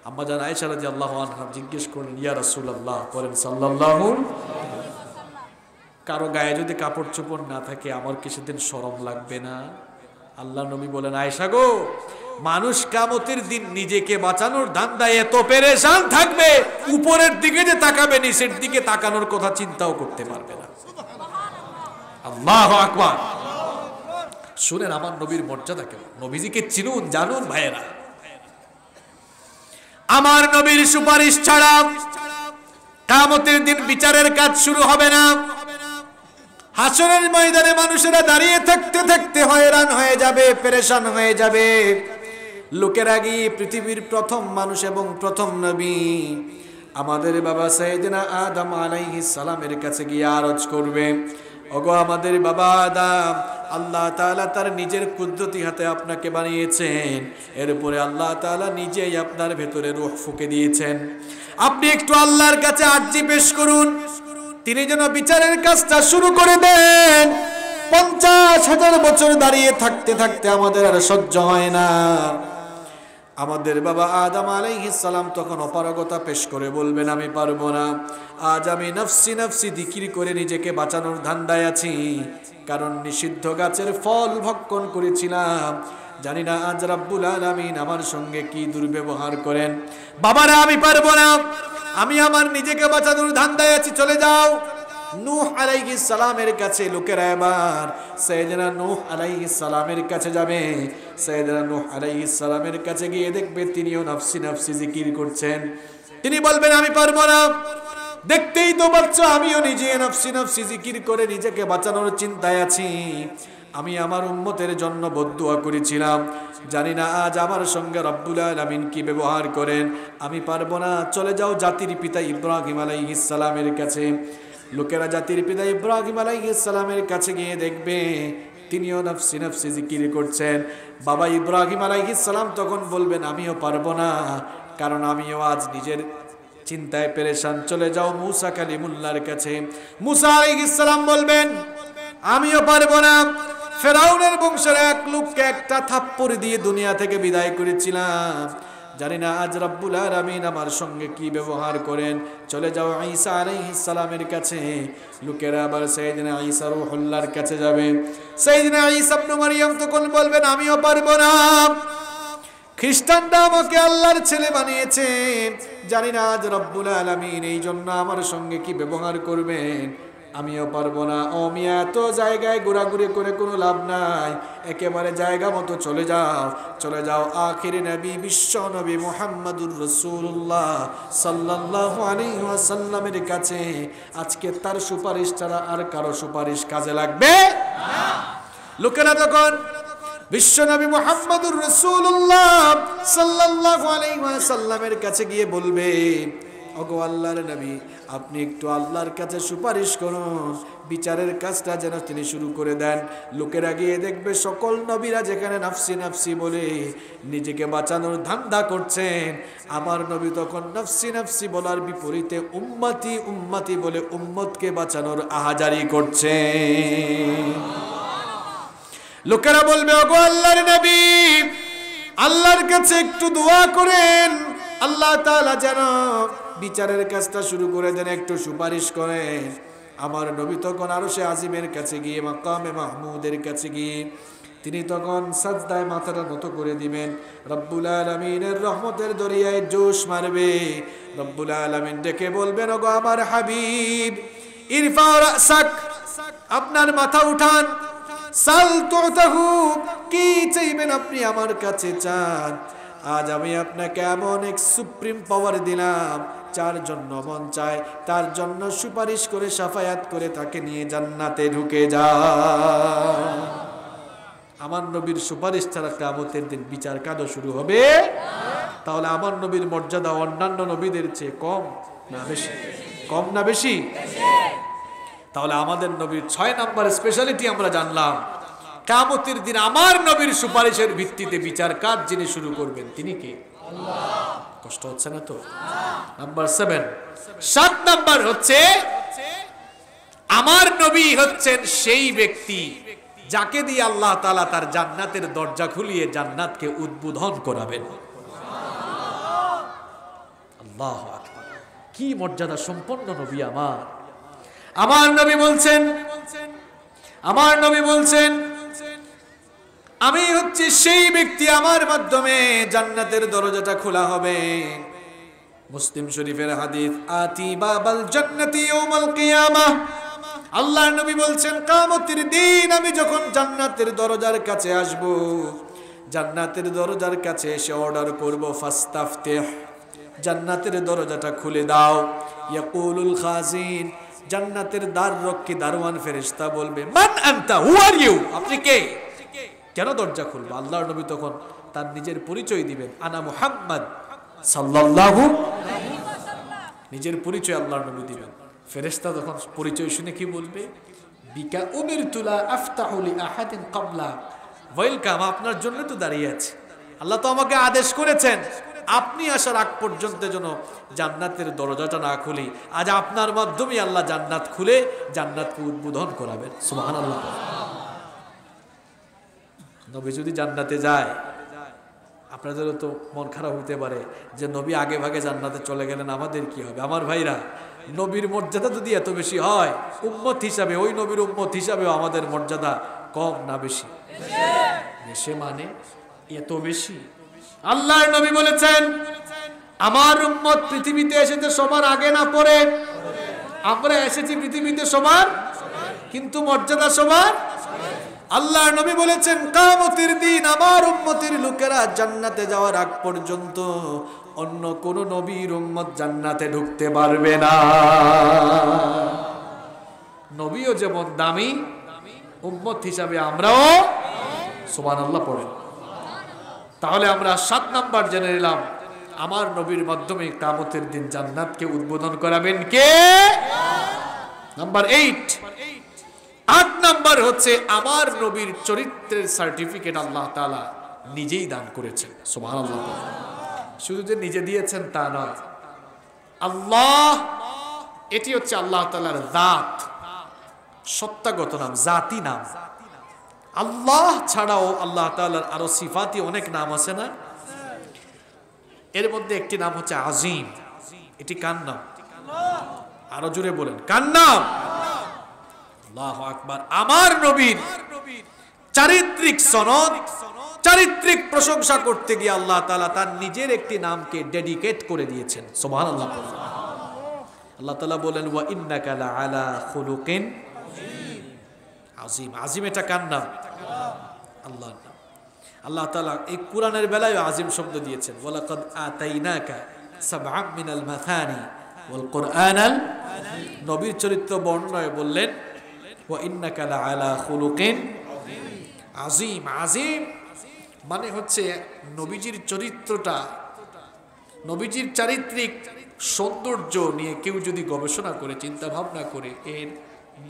[SPEAKER 1] আম্মা জান আয়েশা রাদিয়াল্লাহু আনহা জিজ্ঞেস করলেন, ইয়া রাসূলুল্লাহ, বলেন সাল্লাল্লাহু, কারো গায়ে যদি কাপড় চোপড় না থাকে আমার কি সেদিন শরম লাগবে না? আল্লাহর নবী বলেন, আয়েশা গো, মানুষ কিয়ামতের দিন নিজেকে বাঁচানোর ধান্দায় এত পেরেশান থাকবে, উপরের দিকে যে তাকাবে নিচের দিকে তাকানোর কথা চিন্তাও করতে পারবে না। আল্লাহু আকবার। শুনেন আমার নবীর মর্যাদা কেমন, নবীজিকে চিনুন, জানুন ভাইয়েরা। আমার নবীর সুপারিশ ছাড়া কিয়ামতের দিন বিচারের কাজ শুরু হবে না। হাসরের ময়দানে মানুষেরা দাঁড়িয়ে থাকতে থাকতে হয়রান হয়ে যাবে, পেরেশান হয়ে যাবে। লোকের আগে পৃথিবীর প্রথম মানুষ এবং প্রথম নবী আমাদের বাবা সাইয়েদনা আদম আলাইহিস সালামের কাছে গিয়ে আরজ করবে, ওগো আমাদের বাবা আদম, আল্লাহ তাআলা তার নিজের কুদরতি হাতে আপনাকে বানিয়েছেন, এরপরে আল্লাহ তাআলা নিজেই আপনার ভেতরে রূহ ফুঁকে দিয়েছেন। আপনি একটু আল্লাহর কাছে আরজি পেশ করুন, তিনি যেন বিচারের কাজটা শুরু করে দেন। 50,000 বছর দাঁড়িয়ে থাকতে থাকতে আমাদের আর সহ্য হয় না। আমাদের বাবা আদম আলাইহিস সালাম তখন অপারগতা পেশ করে বলবেন, আমি পারবো না, আজ আমি নফসি নফসি জিকির করে নিজেকে বাঁচানোর ধান্দায় আছি, কারণ নিষিদ্ধ গাছের ফল ভক্ষণ করেছিলাম। জানি না আজ রাব্বুল আলামিন আমার সঙ্গে কি দুর্ব্যবহার করেন। বাবারা আমি পারবো না, আমি আমার নিজেকে বাঁচানোর ধান্দায় আছি, চলে যাও। নূহ আলাইহিস সালামের কাছে লোকেরা এবার সাইয়েদনা নূহ আলাইহিস সালামের কাছে যাবে। সাইয়েদনা নূহ আলাইহিস সালামের কাছে গিয়ে দেখবে তিনিও নফসি নফসি জিকির করছেন। তিনি বলবেন, আমি পারবো না, দেখতেই তো পাচ্ছ আমিও নিজে নফসি নফসি জিকির করে নিজেকে বাঁচানোর চিন্তায় আছি। আমি আমার উম্মতের জন্য বদদুয়া করেছিলাম, জানি না আজ আমার সঙ্গে রব্বুল আলামিন কি ব্যবহার করেন। আমি পারবো না, চলে যাও জাতির পিতা ইব্রাহিম আলাইহিস সালামের কাছে। লোকেরা জাতির পিতা ইব্রাহিম আলাইহিস সালামের কাছে গিয়ে দেখবে তিনিও নফসি নফসি জিকির করছেন। বাবা ইব্রাহিম আলাইহিস সালাম তখন বলবেন, আমিও পারবো না, কারণ আমিও আজ নিজের চিন্তায় পেরেশান। চলে যাও মুসা কালিমুল্লাহর কাছে। মুসা আলাইহিস সালাম বলবেন, আমিও পারবো না, ফেরাউনের বংশের এক লোককে একটা থাপ্পড় দিয়ে দুনিয়া থেকে বিদায় করেছিলাম, জানি না আজ রব্বুল আলামিন আমার সঙ্গে কি ব্যবহার করেন। চলে যাও ঈসা আলাইহিস সালামের কাছে। লোকেরা আবার সাইয়েদনা ঈসা রূহুল্লাহর কাছে যাবে। সাইয়েদনা ঈসা ইবনে মারইয়াম তখন বলবেন, আমিও পারবো না, খ্রিস্টানরা আমাকে আল্লাহর ছেলে বানিয়েছে, জানি না আজ রব্বুল আলামিন এই জন্য আমার সঙ্গে কি ব্যবহার করবেন। আমিও পারবো না। ও মিয়া, এত জায়গায় ঘোরাঘুরি করে কোনো লাভ নাই, একেবারে জায়গা মতো চলে যাও। চলে যাও আখিরি নবী বিশ্ব নবী মুহাম্মাদুর রাসূলুল্লাহ সাল্লাল্লাহু আলাইহি ওয়াসাল্লামের কাছে। আজকে তার সুপারিশ ছাড়া আর কারো সুপারিশ কাজে লাগবে না। লোকেরা তখন বিশ্ব নবী মুহাম্মাদুর রাসূলুল্লাহ সাল্লাল্লাহু আলাইহি ওয়াসাল্লামের কাছে গিয়ে বলবে, ওগো আল্লাহর নবী, আপনি একটু আল্লাহর কাছে সুপারিশ করুন, বিচারের কাজটা যেন তিনি শুরু করে দেন। লোকেরা গিয়ে দেখবে সকল নবীরা যেখানে নফসি নফসি বলে নিজেকে বাঁচানোর ধান্দা করছেন, আমার নবী তখন নফসি নফসি বলার বিপরীতে উম্মতি উম্মতি বলে উম্মতকে বাঁচানোর আহাজারি করছেন। লোকেরা বলবে, ওগো আল্লাহর নবী, আল্লাহর কাছে একটু দোয়া করেন, আল্লাহ তাআলা যেন বিচারের কাজটা শুরু করে দেন, একটু সুপারিশ করেন। আমার নবী তখন আরশে আজিমের কাছে গিয়ে, মাকামে মাহমুদের কাছে গিয়ে তিনি তখন সাজদায় মাথাটা নত করে দিবেন। রব্বুল আলামিনের রহমতের দরিয়ায় জোশ মারবে। রব্বুল আলামিন ডেকে বলবেন, ওগো আমার হাবিব, ইরফা রাসাক, আপনার মাথা উঠান, সাল তুতাহু, কি চাইবেন আপনি আমার কাছে চান। আজ আমি আপনাকে এমন এক সুপ্রিম পাওয়ার দিলাম, যার জন্য মন চায় তার জন্য সুপারিশ করে শাফায়াত করে তাকে নিয়ে জান্নাতে ঢুকে যায়। আমার নবীর সুপারিশ ছাড়া কিয়ামতের দিন বিচার কাজও শুরু হবে। তাহলে আমার নবীর মর্যাদা অন্যান্য নবীদের চেয়ে কম না বেশি? কম না বেশি? তাহলে আমাদের নবীর 6 নাম্বার স্পেশালিটি আমরা জানলাম। কিয়ামতের দিন আমার নবীর সুপারিশের ভিত্তিতে বিচার কাজ যিনি শুরু করবেন তিনি কে? আল্লাহ। কষ্ট হচ্ছে না তো? নাম্বার 7 নাম্বার হচ্ছে আমার নবী হচ্ছেন সেই ব্যক্তি যাকে দিয়ে আল্লাহ তাআলা তার জান্নাতের দরজা খুলিয়ে জান্নাতকে উদ্বোধন করাবেন। আল্লাহু আকবার, কি মর্যাদা সম্পন্ন নবী আমার। আমার নবী বলছেন আমি হচ্ছি সেই ব্যক্তি, আমার মাধ্যমে জান্নাতের দরজাটা খোলা হবে। মুসলিম শরীফের হাদিস, আতি বাবাল জান্নাতি ইয়াউমাল কিয়ামাহ। আল্লাহর নবী বলছেন, কিয়ামতের দিন আমি যখন জান্নাতের দরজার কাছে আসব, জান্নাতের দরজার কাছে এসে অর্ডার করব, ফাস্তাফতিহ, জান্নাতের দরজাটা খুলে দাও। ইয়াকুলুল খাজিন, জান্নাতের দ্বাররক্ষী দারওয়ান ফেরেশতা বলবে, মান আনতা, হু আর ইউ, আপনি কে, কেন দরজা খুলবো? আল্লাহর নবী তখন তার নিজের পরিচয় দিবেন, আনা মুহাম্মদ সাল্লাল্লাহু আলাইহি ওয়াসাল্লাম, নিজের পরিচয় আল্লাহর নবী দিবেন। ফেরেশতা তখন পরিচয় শুনে কি বলবে? বিকা উমিরতু লা আফতাহু লি আহাদিন ক্বাবলা, ওয়েলকাম, আপনার জন্য তো দাঁড়িয়ে আছে। আল্লাহ তো আমাকে আদেশ করেছেন আপনি আসার আগ পর্যন্ত যেন জান্নাতের দরজাটা না খুলি। আজ আপনার মাধ্যমে আল্লাহ জান্নাত খুলে জান্নাতকে উদ্বোধন করাবেন। সুবহানাল্লাহ। নবী যদি জান্নাতে যায়, আপনাদেরও তো মন খারাপ হইতে পারে যে নবী আগে ভাগে জান্নাতে চলে গেলেন, আমাদের কি হবে? আমার ভাইরা, নবীর মর্যাদা যদি এত বেশি হয়, উম্মত হিসাবে, ওই নবীর উম্মত হিসাবেও আমাদের মর্যাদা কম না বেশি? বেশি মানে এত বেশি। আল্লাহর নবী বলেছেন আমার উম্মত পৃথিবীতে এসেছে সবার আগে না পরে। আমরা এসেছি পৃথিবীতে সবার, কিন্তু মর্যাদা সবার। আল্লাহর নবী বলেছেন কিয়ামতের দিন আমার উম্মতের লোকেরা জান্নাতে যাওয়ার আগ পর্যন্ত অন্য কোন নবীর উম্মত জান্নাতে ঢুকতে পারবে না। নবীও যেমন দামি, উম্মত হিসাবে আমরাও। সুবহানাল্লাহ পড়েন। তাহলে আমরা 7 নাম্বার জেনে নিলাম, আমার নবীর মাধ্যমে কিয়ামতের দিন জান্নাতকে উদ্বোধন করাবেন কে? নাম্বার 8 নাম্বার হচ্ছে আমার নবীর চরিত্রের সার্টিফিকেট আল্লাহ তাআলা নিজেই দান করেছেন। সুবহানাল্লাহ। শুধু যে নিজে দিয়েছেন তা নয়, আল্লাহ, এটি হচ্ছে আল্লাহ তাআলার জাত, সত্তাগত নাম, জাতি নাম। আল্লাহ ছাড়াও আল্লাহ তাআলার আরো সিফাতি অনেক নাম আছে না? এর মধ্যে একটি নাম হচ্ছে আজিম। এটি কার নাম? আরো জোরে বলেন, কার নাম? আল্লাহু আকবার। আমার নবীর চারিত্রিক সনদ, চারিত্রিক প্রশংসা করতে গিয়ে আল্লাহ তাআলা তার নিজের একটি নামকে ডেডিকেট করে দিয়েছেন। সুবহানাল্লাহ। আল্লাহ তাআলা বলেন ওয়া ইন্নাকা লাআলা খুলুকিন আজিম। আজিম এটা কার নাম? আল্লাহর নাম। আল্লাহ তাআলা এই কোরআনের বেলায় আজিম শব্দ দিয়েছেন, ওয়ালাকাদ আতাইনাকা সাবআম মিনাল মাথানি ওয়াল কুরআনাল। নবীর চরিত্র বর্ণনায় বললেন ওয়া ইন্নাকা লাআলা খুলুকিন আজিম। আজিম মানে হচ্ছে নবীজির চরিত্রটা, নবীজির চারিত্রিক সৌন্দর্য নিয়ে কেউ যদি গবেষণা করে, চিন্তা ভাবনা করে, এর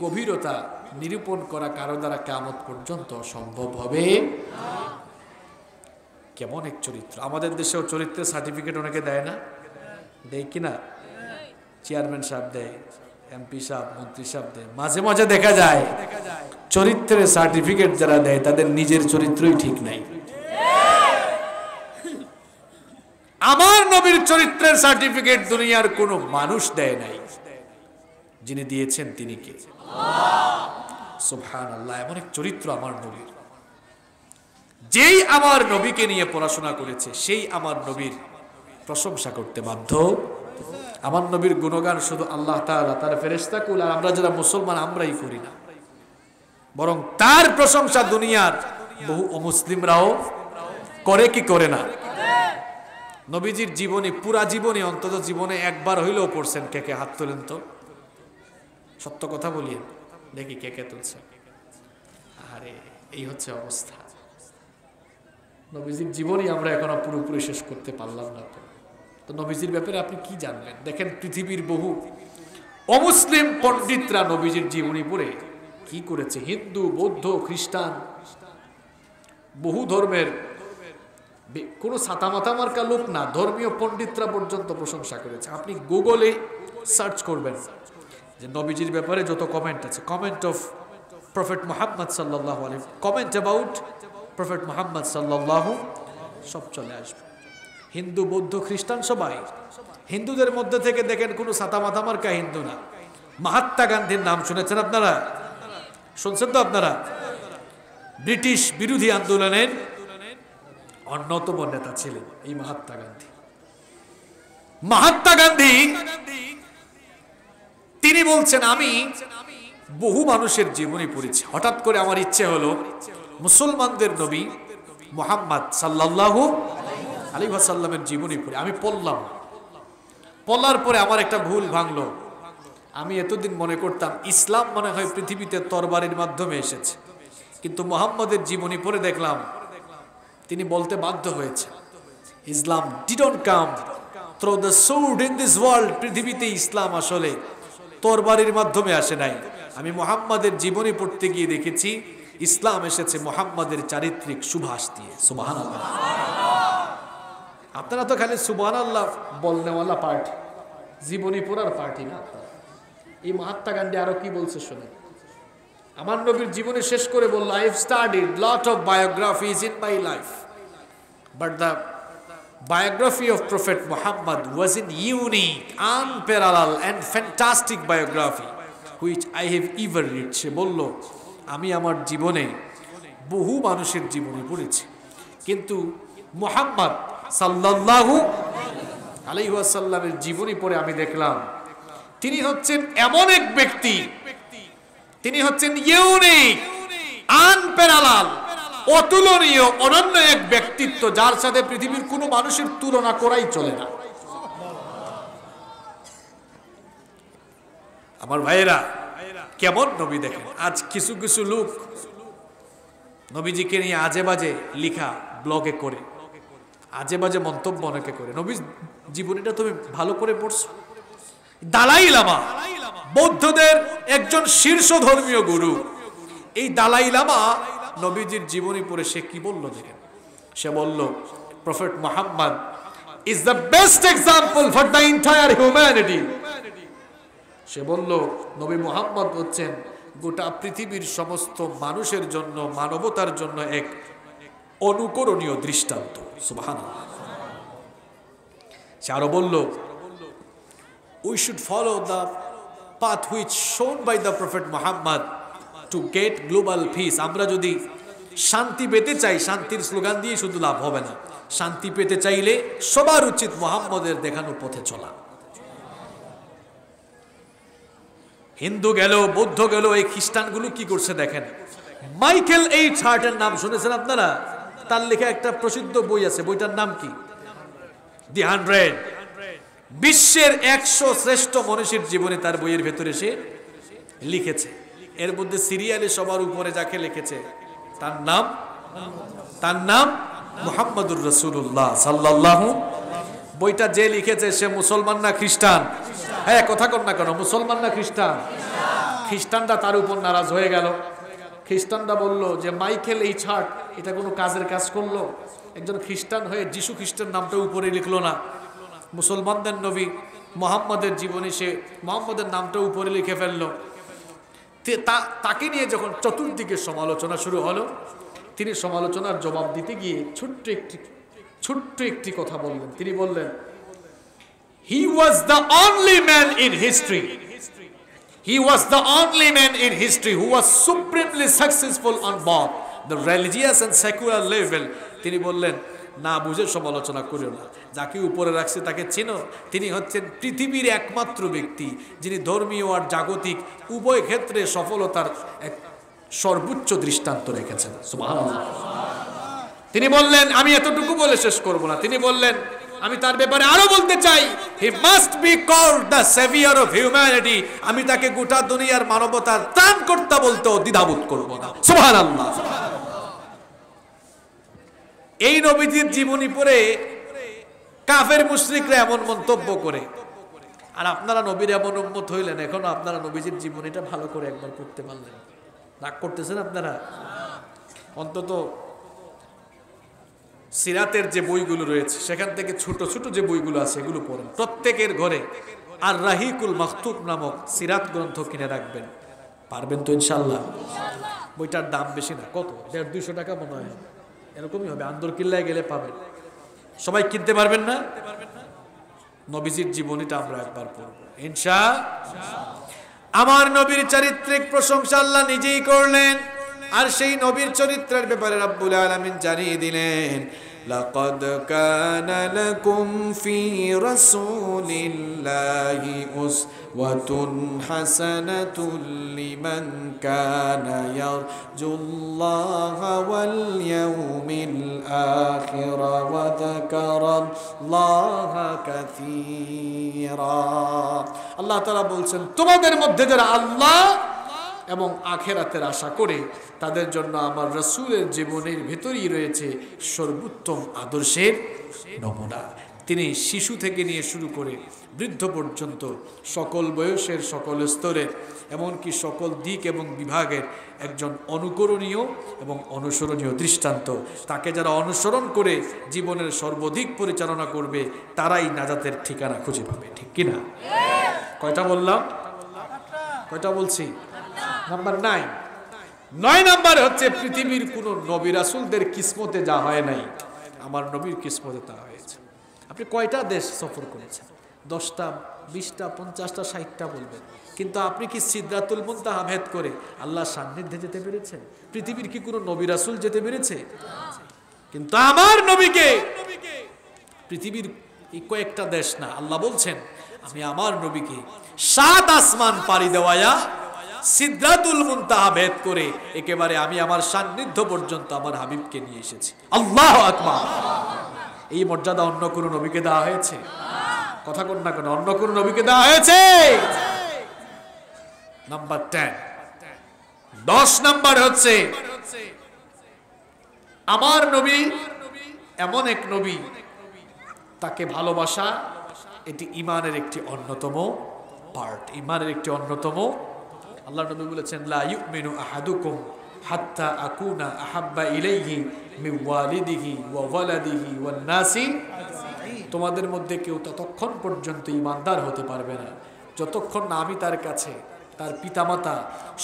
[SPEAKER 1] গভীরতা নিরূপণ করা কারো দ্বারা কিয়ামত পর্যন্ত সম্ভব হবে। কেমন এক চরিত্র! আমাদের দেশেও চরিত্রের সার্টিফিকেট অনেকে দেয় না? দেয় কিনা? চেয়ারম্যান সাহেব দেয়, এমপি সাহেব, মন্ত্রী সাহেব দেয়। মাঝে মাঝে দেখা যায় চরিত্রের সার্টিফিকেট যারা দেয় তাদের নিজের চরিত্রই ঠিক নাই। আমার নবীর চরিত্রের সার্টিফিকেট দুনিয়ার কোনো মানুষ দেয় নাই, যিনি দিয়েছেন তিনি কে? সুবহানাল্লাহ। এমন এক চরিত্র আমার নবীর, যেই আমার নবীকে নিয়ে পড়াশোনা করেছে সেই আমার নবীর প্রশংসা করতে বাধ্য। আমার নবীর গুণগান শুধু আল্লাহ তাআলা, তার ফেরেশতাকুল আর আমরা যারা মুসলমান আমরাই করি না, বরং তার প্রশংসা দুনিয়ার বহু অমুসলিমরাও করে কি করে না? নবীজির জীবনী, পুরা জীবনী, অন্তত জীবনে একবার হইলেও পড়ছেন। কে কে হাত তোলেন তো? সত্য কথা বলি, দেখি কে কে তুলছে। আরে এই হচ্ছে অবস্থা। নবীজির জীবনী আমরা এখনো পুরোপুরি শেষ করতে পারলাম না। তো নবীজির ব্যাপারে আপনি কি জানবেন? দেখেন পৃথিবীর বহু অমুসলিম পণ্ডিতরা নবীজির জীবনী পড়ে কি করেছে। হিন্দু, বৌদ্ধ, খ্রিস্টান, বহু ধর্মের কোনো ছাতামাথা মার্কা লোক না, ধর্মীয় পণ্ডিতরা পর্যন্ত প্রশংসা করেছে। আপনি গুগলে সার্চ করবেন যে নবীজির ব্যাপারে যত কমেন্ট আছে, কমেন্ট অফ প্রফেট মুহাম্মদ সাল্লাল্লাহু আলাইহি, কমেন্ট অ্যাবাউট প্রফেট মুহাম্মদ সাল্লাল্লাহু, সব চলে আসবে। হিন্দু, বৌদ্ধ, খ্রিস্টান সবাই। হিন্দুদের মধ্যে থেকে দেখেন কোনো ছাতামাথা মার্কা হিন্দু না। মহাত্মা গান্ধীর নাম শুনেছেন আপনারা? শুনছেন তো আপনারা? ব্রিটিশ বিরোধী আন্দোলনের অন্যতম নেতা ছিলেন এই মহাত্মা গান্ধী। মহাত্মা গান্ধী তিনি বলছেন, আমি বহু মানুষের জীবনী পড়েছি, হঠাৎ করে আমার ইচ্ছে হলো মুসলমানদের নবী মুহাম্মদ সাল্লাল্লাহু আলাইহি ওয়াসাল্লামের জীবনী পড়ি। আমি পড়ার পরে আমার একটা ভুল ভাঙলো। আমি এতদিন মনে করতাম ইসলাম মনে হয় পৃথিবীতে তরবারির মাধ্যমে এসেছে, কিন্তু মুহাম্মদের জীবনী পড়ে দেখলাম তিনি বলতে বাধ্য হয়েছে, Islam didn't come through the sword in this world. পৃথিবীতে ইসলাম আসলে তরবারির মাধ্যমে আসে নাই, আমি মুহাম্মাদের জীবনী পড়তে গিয়ে দেখেছি ইসলাম এসেছে মুহাম্মাদের চারিত্রিক সুভাষ দিয়ে। সুবহানাল্লাহ। আপনারা তো খালি সুবহানাল্লাহ বলনেওয়ালা পার্টি, জীবনী পড়ার পার্টি না আপনারা। এই মহাত্মা গান্ধী আরো কি বলছে শুনে, আমার নবীর জীবনী শেষ করে বলল, I have studied lot of biographies in my life, but the biography of Prophet Muhammad was an unique, unparalleled and fantastic biography which I have ever read. সে বলল, আমি আমার জীবনে বহু মানুষের জীবনী পড়েছি, কিন্তু মুহাম্মদ সাল্লাল্লাহু আলাইহি ওয়াসাল্লামের জীবনী পড়ে আমি দেখলাম তিনি হচ্ছেন এমন এক ব্যক্তি, তিনি হচ্ছেন ইউনিক, আনপ্যারালাল, অতুলনীয়, অনন্য এক ব্যক্তিত্ব, যার সাথে পৃথিবীর কোনো মানুষের তুলনা করাই চলে না। আমার ভাইয়েরা, কেমন নবী দেখেন। আজ কিছু কিছু লোক নবীজিকে নিয়ে আজে বাজে লিখা ব্লগে করে, আজে বাজে মন্তব্য অনেকে করে। নবী জীবনীটা তুমি ভালো করে পড়ছো? দালাই লামা, বৌদ্ধদের একজন শীর্ষ ধর্মীয় গুরু, এই দালাই লামা নবীজির জীবনী পড়ে সে কি বলল দেখেন। সে বলল, prophet Muhammad is the best example for the entire humanity. সে বলল, নবী মুহাম্মদ হচ্ছেন গোটা পৃথিবীর সমস্ত মানুষের জন্য, মানবতার জন্য এক অনুকরণীয় দৃষ্টান্ত। সুবহানাল্লাহ। সে আরো বলল, we should follow the path which shown by the Prophet Muhammad to get global peace. আমরা যদি শান্তি পেতে চাই, শান্তির স্লোগান দিয়ে শুধু লাভ হবে না, শান্তি পেতে চাইলে সবার উচিত মুহাম্মদের দেখানো পথে চলা। হিন্দু গেল, বৌদ্ধ গেল, এই খ্রিস্টানগুলো কি করছে দেখেন। মাইকেল এইচ হার্টের নাম শুনেছেন আপনারা? তার লেখা একটা প্রসিদ্ধ বই আছে, বইটার নাম কি? দি 100। বিশ্বের 100 শ্রেষ্ঠ মনীষীর জীবনে তার বইয়ের ভেতরে সে লিখেছে। এর মধ্যে সিরিয়ালে সবার উপরে যাকে লিখেছে তার নাম মুহাম্মদুর রাসূলুল্লাহ সাল্লাল্লাহু। বইটা যে লিখেছে সে মুসলমান না খ্রিস্টান? হ্যাঁ, কথা কর না কেন, মুসলমান না খ্রিস্টান? খ্রিস্টানরা তার উপর নারাজ হয়ে গেল। খ্রিস্টানরা বলল যে মাইকেল এইচ হার্ট এটা কোনো কাজের কাজ করলো? একজন খ্রিস্টান হয়ে যিশু খ্রিস্টের নামটা উপরে লিখলো না, মুসলমানদের নবী মুহাম্মদের জীবনে সে মুহাম্মদের নামটা উপরে লিখে ফেললো। তাকে নিয়ে যখন চতুর্দিকে সমালোচনা শুরু হলো, তিনি সমালোচনার জবাব দিতে গিয়ে ছোট্ট একটি কথা বললেন। তিনি বললেন, he was the only man in history, he was the only man in history who was supremely successful on both the religious and secular level. তিনি বললেন, না বুঝে সমালোচনা করিও না, যাকে উপরে রাখছে তাকে চেনো। তিনি হচ্ছেন পৃথিবীর একমাত্র ব্যক্তি যিনি ধর্মীয় আর জাগতিক উভয় ক্ষেত্রে সফলতার এক সর্বোচ্চ দৃষ্টান্ত রেখেছেন। সুবহানাল্লাহ। তিনি বললেন, আমি এতটুকু বলে শেষ করব না, তিনি বললেন, আমি তার ব্যাপারে আরো বলতে চাই, he must be called the saviour of humanity. আমি তাকে গোটা দুনিয়ার মানবতার ত্রাণকর্তা বলতেও দ্বিধাবোধ করব না। সুবহানাল্লাহ। এই নবীজির জীবনী পড়ে কাফের মুশরিকরা এমন মন্তব্য করে, আর আপনারা নবীর এমন উম্মত হইলেন, এখনো আপনারা নবীজির জীবনীটা ভালো করে একবার পড়তে পারলেন। রাগ করতেছেন আপনারা? অন্তত সিরাতের যে বইগুলো রয়েছে সেখান থেকে ছোট ছোট যে বইগুলো আছে এগুলো পড়েন। প্রত্যেকের ঘরে আর রাহিকুল মাখতুম নামক সিরাত গ্রন্থ কিনে রাখবেন। পারবেন তো ইনশাআল্লাহ? বইটার দাম বেশি না, কত 150-200 টাকা মনে হয়, এরকমই হবে। আন্দর কিল্লায় গেলে পাবেন। সবাই কিনতে পারবেন না? নবীজির জীবনীটা আমরা একবার পড়ব ইনশাআল্লাহ। আমার নবীর চারিত্রিক প্রশংসা আল্লাহ নিজেই করলেন, আর সেই নবীর চরিত্রের ব্যাপারে রব্বুল আলামিন জানিয়ে দিলেন, লাকাদ কানা লাকুম ফি রাসূলিল্লাহি উসওয়াতুন হাসানাতুল লিমান কানা ইয়ারজুল্লাহা ওয়াল ইয়াউমিল আখির ওয়া যাকারাল্লাহা কাসীরা। আল্লাহ তাআলা বলছেন, তোমাদের মধ্যে যারা আল্লাহ এবং আখেরাতের আশা করে তাদের জন্য আমার রাসূলের জীবনের ভিতরেই রয়েছে সর্বোত্তম আদর্শের নমুনা। তিনি শিশু থেকে নিয়ে শুরু করে বৃদ্ধ পর্যন্ত সকল বয়সের সকল স্তরের এমনকি সকল দিক এবং বিভাগের একজন অনুকরণীয় এবং অনুসরণীয় দৃষ্টান্ত। তাকে যারা অনুসরণ করে জীবনের সর্বাধিক পরিচালনা করবে তারাই নাজাতের ঠিকানা খুঁজে পাবে, ঠিক কিনা? কয়টা বললাম? কয়টা বলছি? নাম্বার 9। 9 নাম্বার হচ্ছে পৃথিবীর কোন নবী রাসূলদের কিসমতে যা হয় নাই আমার নবীর কিসমতে তা হয়েছে। আপনি কয়টা দেশ সফর করেছেন? 10টা, 20টা, 50টা, 60টা বলবেন, কিন্তু আপনি কি সিদরাতুল মুনতাহা ভেদ করে আল্লাহর সান্নিধ্যে যেতে পেরেছেন? পৃথিবীর কি কোনো নবী রাসূল যেতে পেরেছে? কিন্তু আমার নবীকে পৃথিবীর এই কয়েকটা দেশ না, আল্লাহ বলছেন আমি আমার নবীকে 7 আসমান পাড়ি দেওয়ায়া সিদরাতুল মুনতাহা ভেদ করে একেবারে আমি আমার সান্নিধ্য পর্যন্ত আমার হাবিবকে নিয়ে এসেছি। আল্লাহু আকবার। এই মর্যাদা অন্য কোন নবীকে দেওয়া হয়েছে? কথা কোন না কোন অন্য কোন নবীকে দেওয়া হয়েছে? নাম্বার 10। 10 নাম্বার হচ্ছে আমার নবী এমন এক নবী, তাকে ভালোবাসা এটি ঈমানের একটি অন্যতম পার্ট, ঈমানের একটি অন্যতম। আল্লাহ নবী বলেছেন লা ইউমিনু আহাদুকুম হাত্তা আকুনা আহাব্বা ইলাইহি মিন ওয়ালিদিহি ওয়া ওয়ালাদিহি ওয়ান নাসি। তোমাদের মধ্যে কেউ ততক্ষণ পর্যন্ত ঈমানদার হতে পারবে না যতক্ষণ না আমি তার কাছে তার পিতামাতা,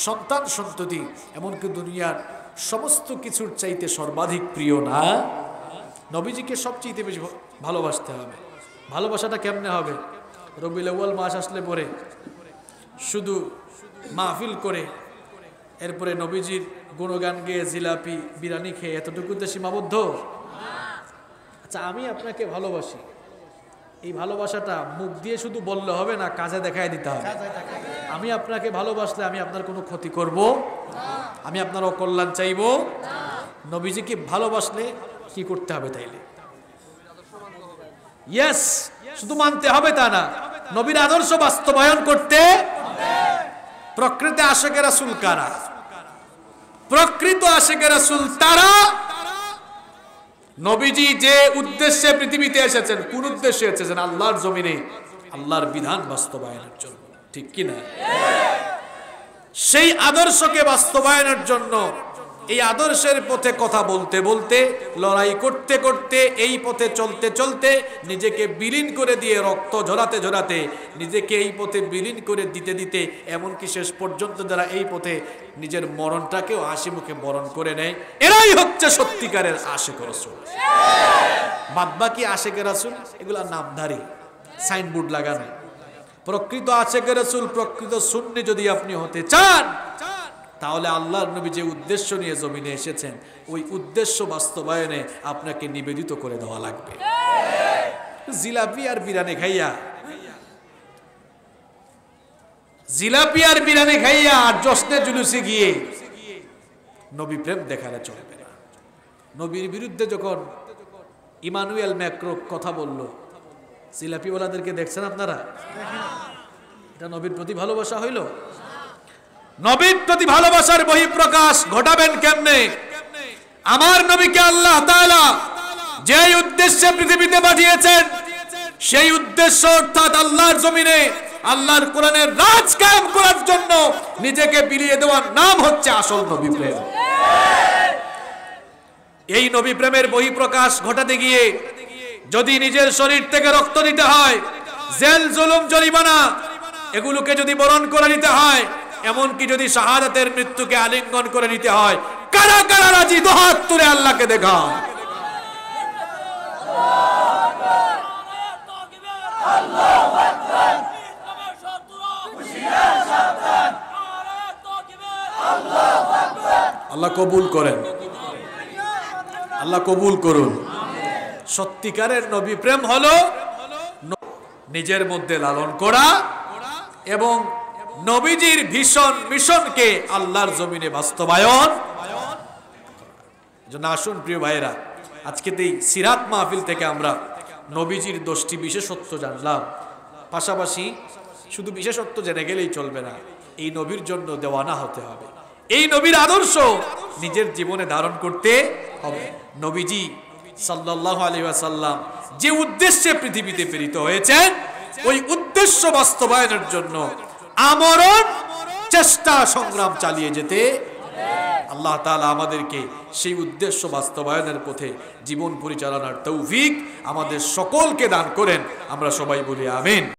[SPEAKER 1] সন্তান সন্ততি, এমনকি দুনিয়ার সমস্ত কিছুর চাইতে সর্বাধিক প্রিয় না। নবীজিকে সবচেয়ে বেশি ভালোবাসতে হবে। ভালোবাসাটা কেমনে হবে? রবিউল আউয়াল মাস আসলে পরে শুধু মাহফিল করে এরপরে নবীজির গুণগান গেয়ে জিলাপি বিরিয়ানি খেয়ে এতটুকুতে সীমাবদ্ধ? আচ্ছা, আমি আপনাকে ভালোবাসি, এই ভালোবাসাটা মুখ দিয়ে শুধু বললে হবে না, কাজে দেখায় দিতে হবে। আমি আপনাকে ভালোবাসলে আমি আপনার কোনো ক্ষতি করব? আমি আপনার অকল্যাণ চাইব? নবীজিকে ভালোবাসলে কি করতে হবে তাইলে? ইয়েস, শুধু মানতে হবে তা না, নবীর আদর্শ বাস্তবায়ন করতে। প্রকৃত আশিকে রাসূল কারা? প্রকৃত আশিকে রাসূল তারা নবীজি যে উদ্দেশ্যে পৃথিবীতে এসেছেন, কোন উদ্দেশ্যে এসেছেন? আল্লাহর জমিনে আল্লাহর বিধান বাস্তবায়নের জন্য, ঠিক কি না? সেই আদর্শকে বাস্তবায়নের জন্য এই আদর্শের পথে কথা বলতে বলতে, লড়াই করতে করতে, এই পথে চলতে চলতে, নিজেকে বিলীন করে দিয়ে, রক্ত ঝরাতে ঝরাতে নিজেকে এই পথে বিলীন করে দিতে দিতে, এমনকি শেষ পর্যন্ত যারা এই পথে নিজের মরণটাকেও হাসি মুখে বরণ করে নেয়, এরাই হচ্ছে সত্যিকারের আশিক রাসূল। বাদবাকি আশিক রাসূল এগুলা নামধারী, সাইনবোর্ড লাগানো। প্রকৃত আশিক রাসূল, প্রকৃত সুন্নি যদি আপনি হতে চান, তাহলে আল্লাহর নবী যে উদ্দেশ্য নিয়ে জমিনে এসেছেন ওই উদ্দেশ্য বাস্তবায়নে আপনাকে নিবেদিত করে দেওয়া লাগবে। জিলাপি আর বিরিয়ানি খাইয়া, জিলাপি আর বিরিয়ানি খাইয়া আর জশ্নে জুলুসে গিয়ে নবী প্রেম দেখালে চলবে না। নবীর বিরুদ্ধে যখন ইমানুয়েল ম্যাক্রো কথা বলল, জিলাপিওয়ালাদেরকে দেখছেন আপনারা? এটা নবীর প্রতি ভালোবাসা হইল? নবীর প্রতি ভালোবাসার বহিঃপ্রকাশ ঘটাবেন কেমনে? আমার নবীকে আল্লাহ তাআলা যে উদ্দেশ্যে পৃথিবীতে পাঠিয়েছেন সেই উদ্দেশ্য, অর্থাৎ আল্লাহর জমিনে আল্লাহর কোরআনের রাজ কায়েম করার জন্য নিজেকে বিলিয়ে দেওয়ার নাম হচ্ছে আসল নবী প্রেম। এই নবী প্রেমের বহিঃপ্রকাশ ঘটাতে গিয়ে যদি নিজের শরীর থেকে রক্ত দিতে হয়, জেল, জুলুম, জরিমানা এগুলোকে যদি বরণ করে নিতে হয়, এমনকি যদি শাহাদাতের মৃত্যুকে আলিঙ্গন করে নিতে হয়, কারা কারা রাজি? দুহাত তুলে আল্লাহকে দেখা। আল্লাহ কবুল করেন, আল্লাহ কবুল করুন। সত্যিকারের নবী প্রেম হলো নিজের মধ্যে লালন করা এবং নবীজির ভীষণ মিশনকে আল্লাহর জমিনে বাস্তবায়ন। আসুন প্রিয় ভাইয়েরা, আজকে এই সিরাত মাহফিল থেকে আমরা নবীজির 10টি বিশেষত্ব জানলাম। পাশাপাশি শুধু বিশেষত্ব জেনে গেলেই চলবে না, এই নবীর জন্য দেওয়ানা হতে হবে। এই নবীর আদর্শ নিজের জীবনে ধারণ করতে হবে। নবীজি সাল্লাল্লাহু আলাইহি ওয়াসাল্লাম যে উদ্দেশ্যে পৃথিবীতে প্রেরিত হয়েছেন ওই উদ্দেশ্য বাস্তবায়নের জন্য আমরণ চেষ্টা সংগ্রাম চালিয়ে যেতে আল্লাহ তাআলা আমাদেরকে সেই উদ্দেশ্য বাস্তবায়নের পথে জীবন পরিচালনার তৌফিক আমাদের সকলকে দান করেন। আমরা সবাই বলি আমিন।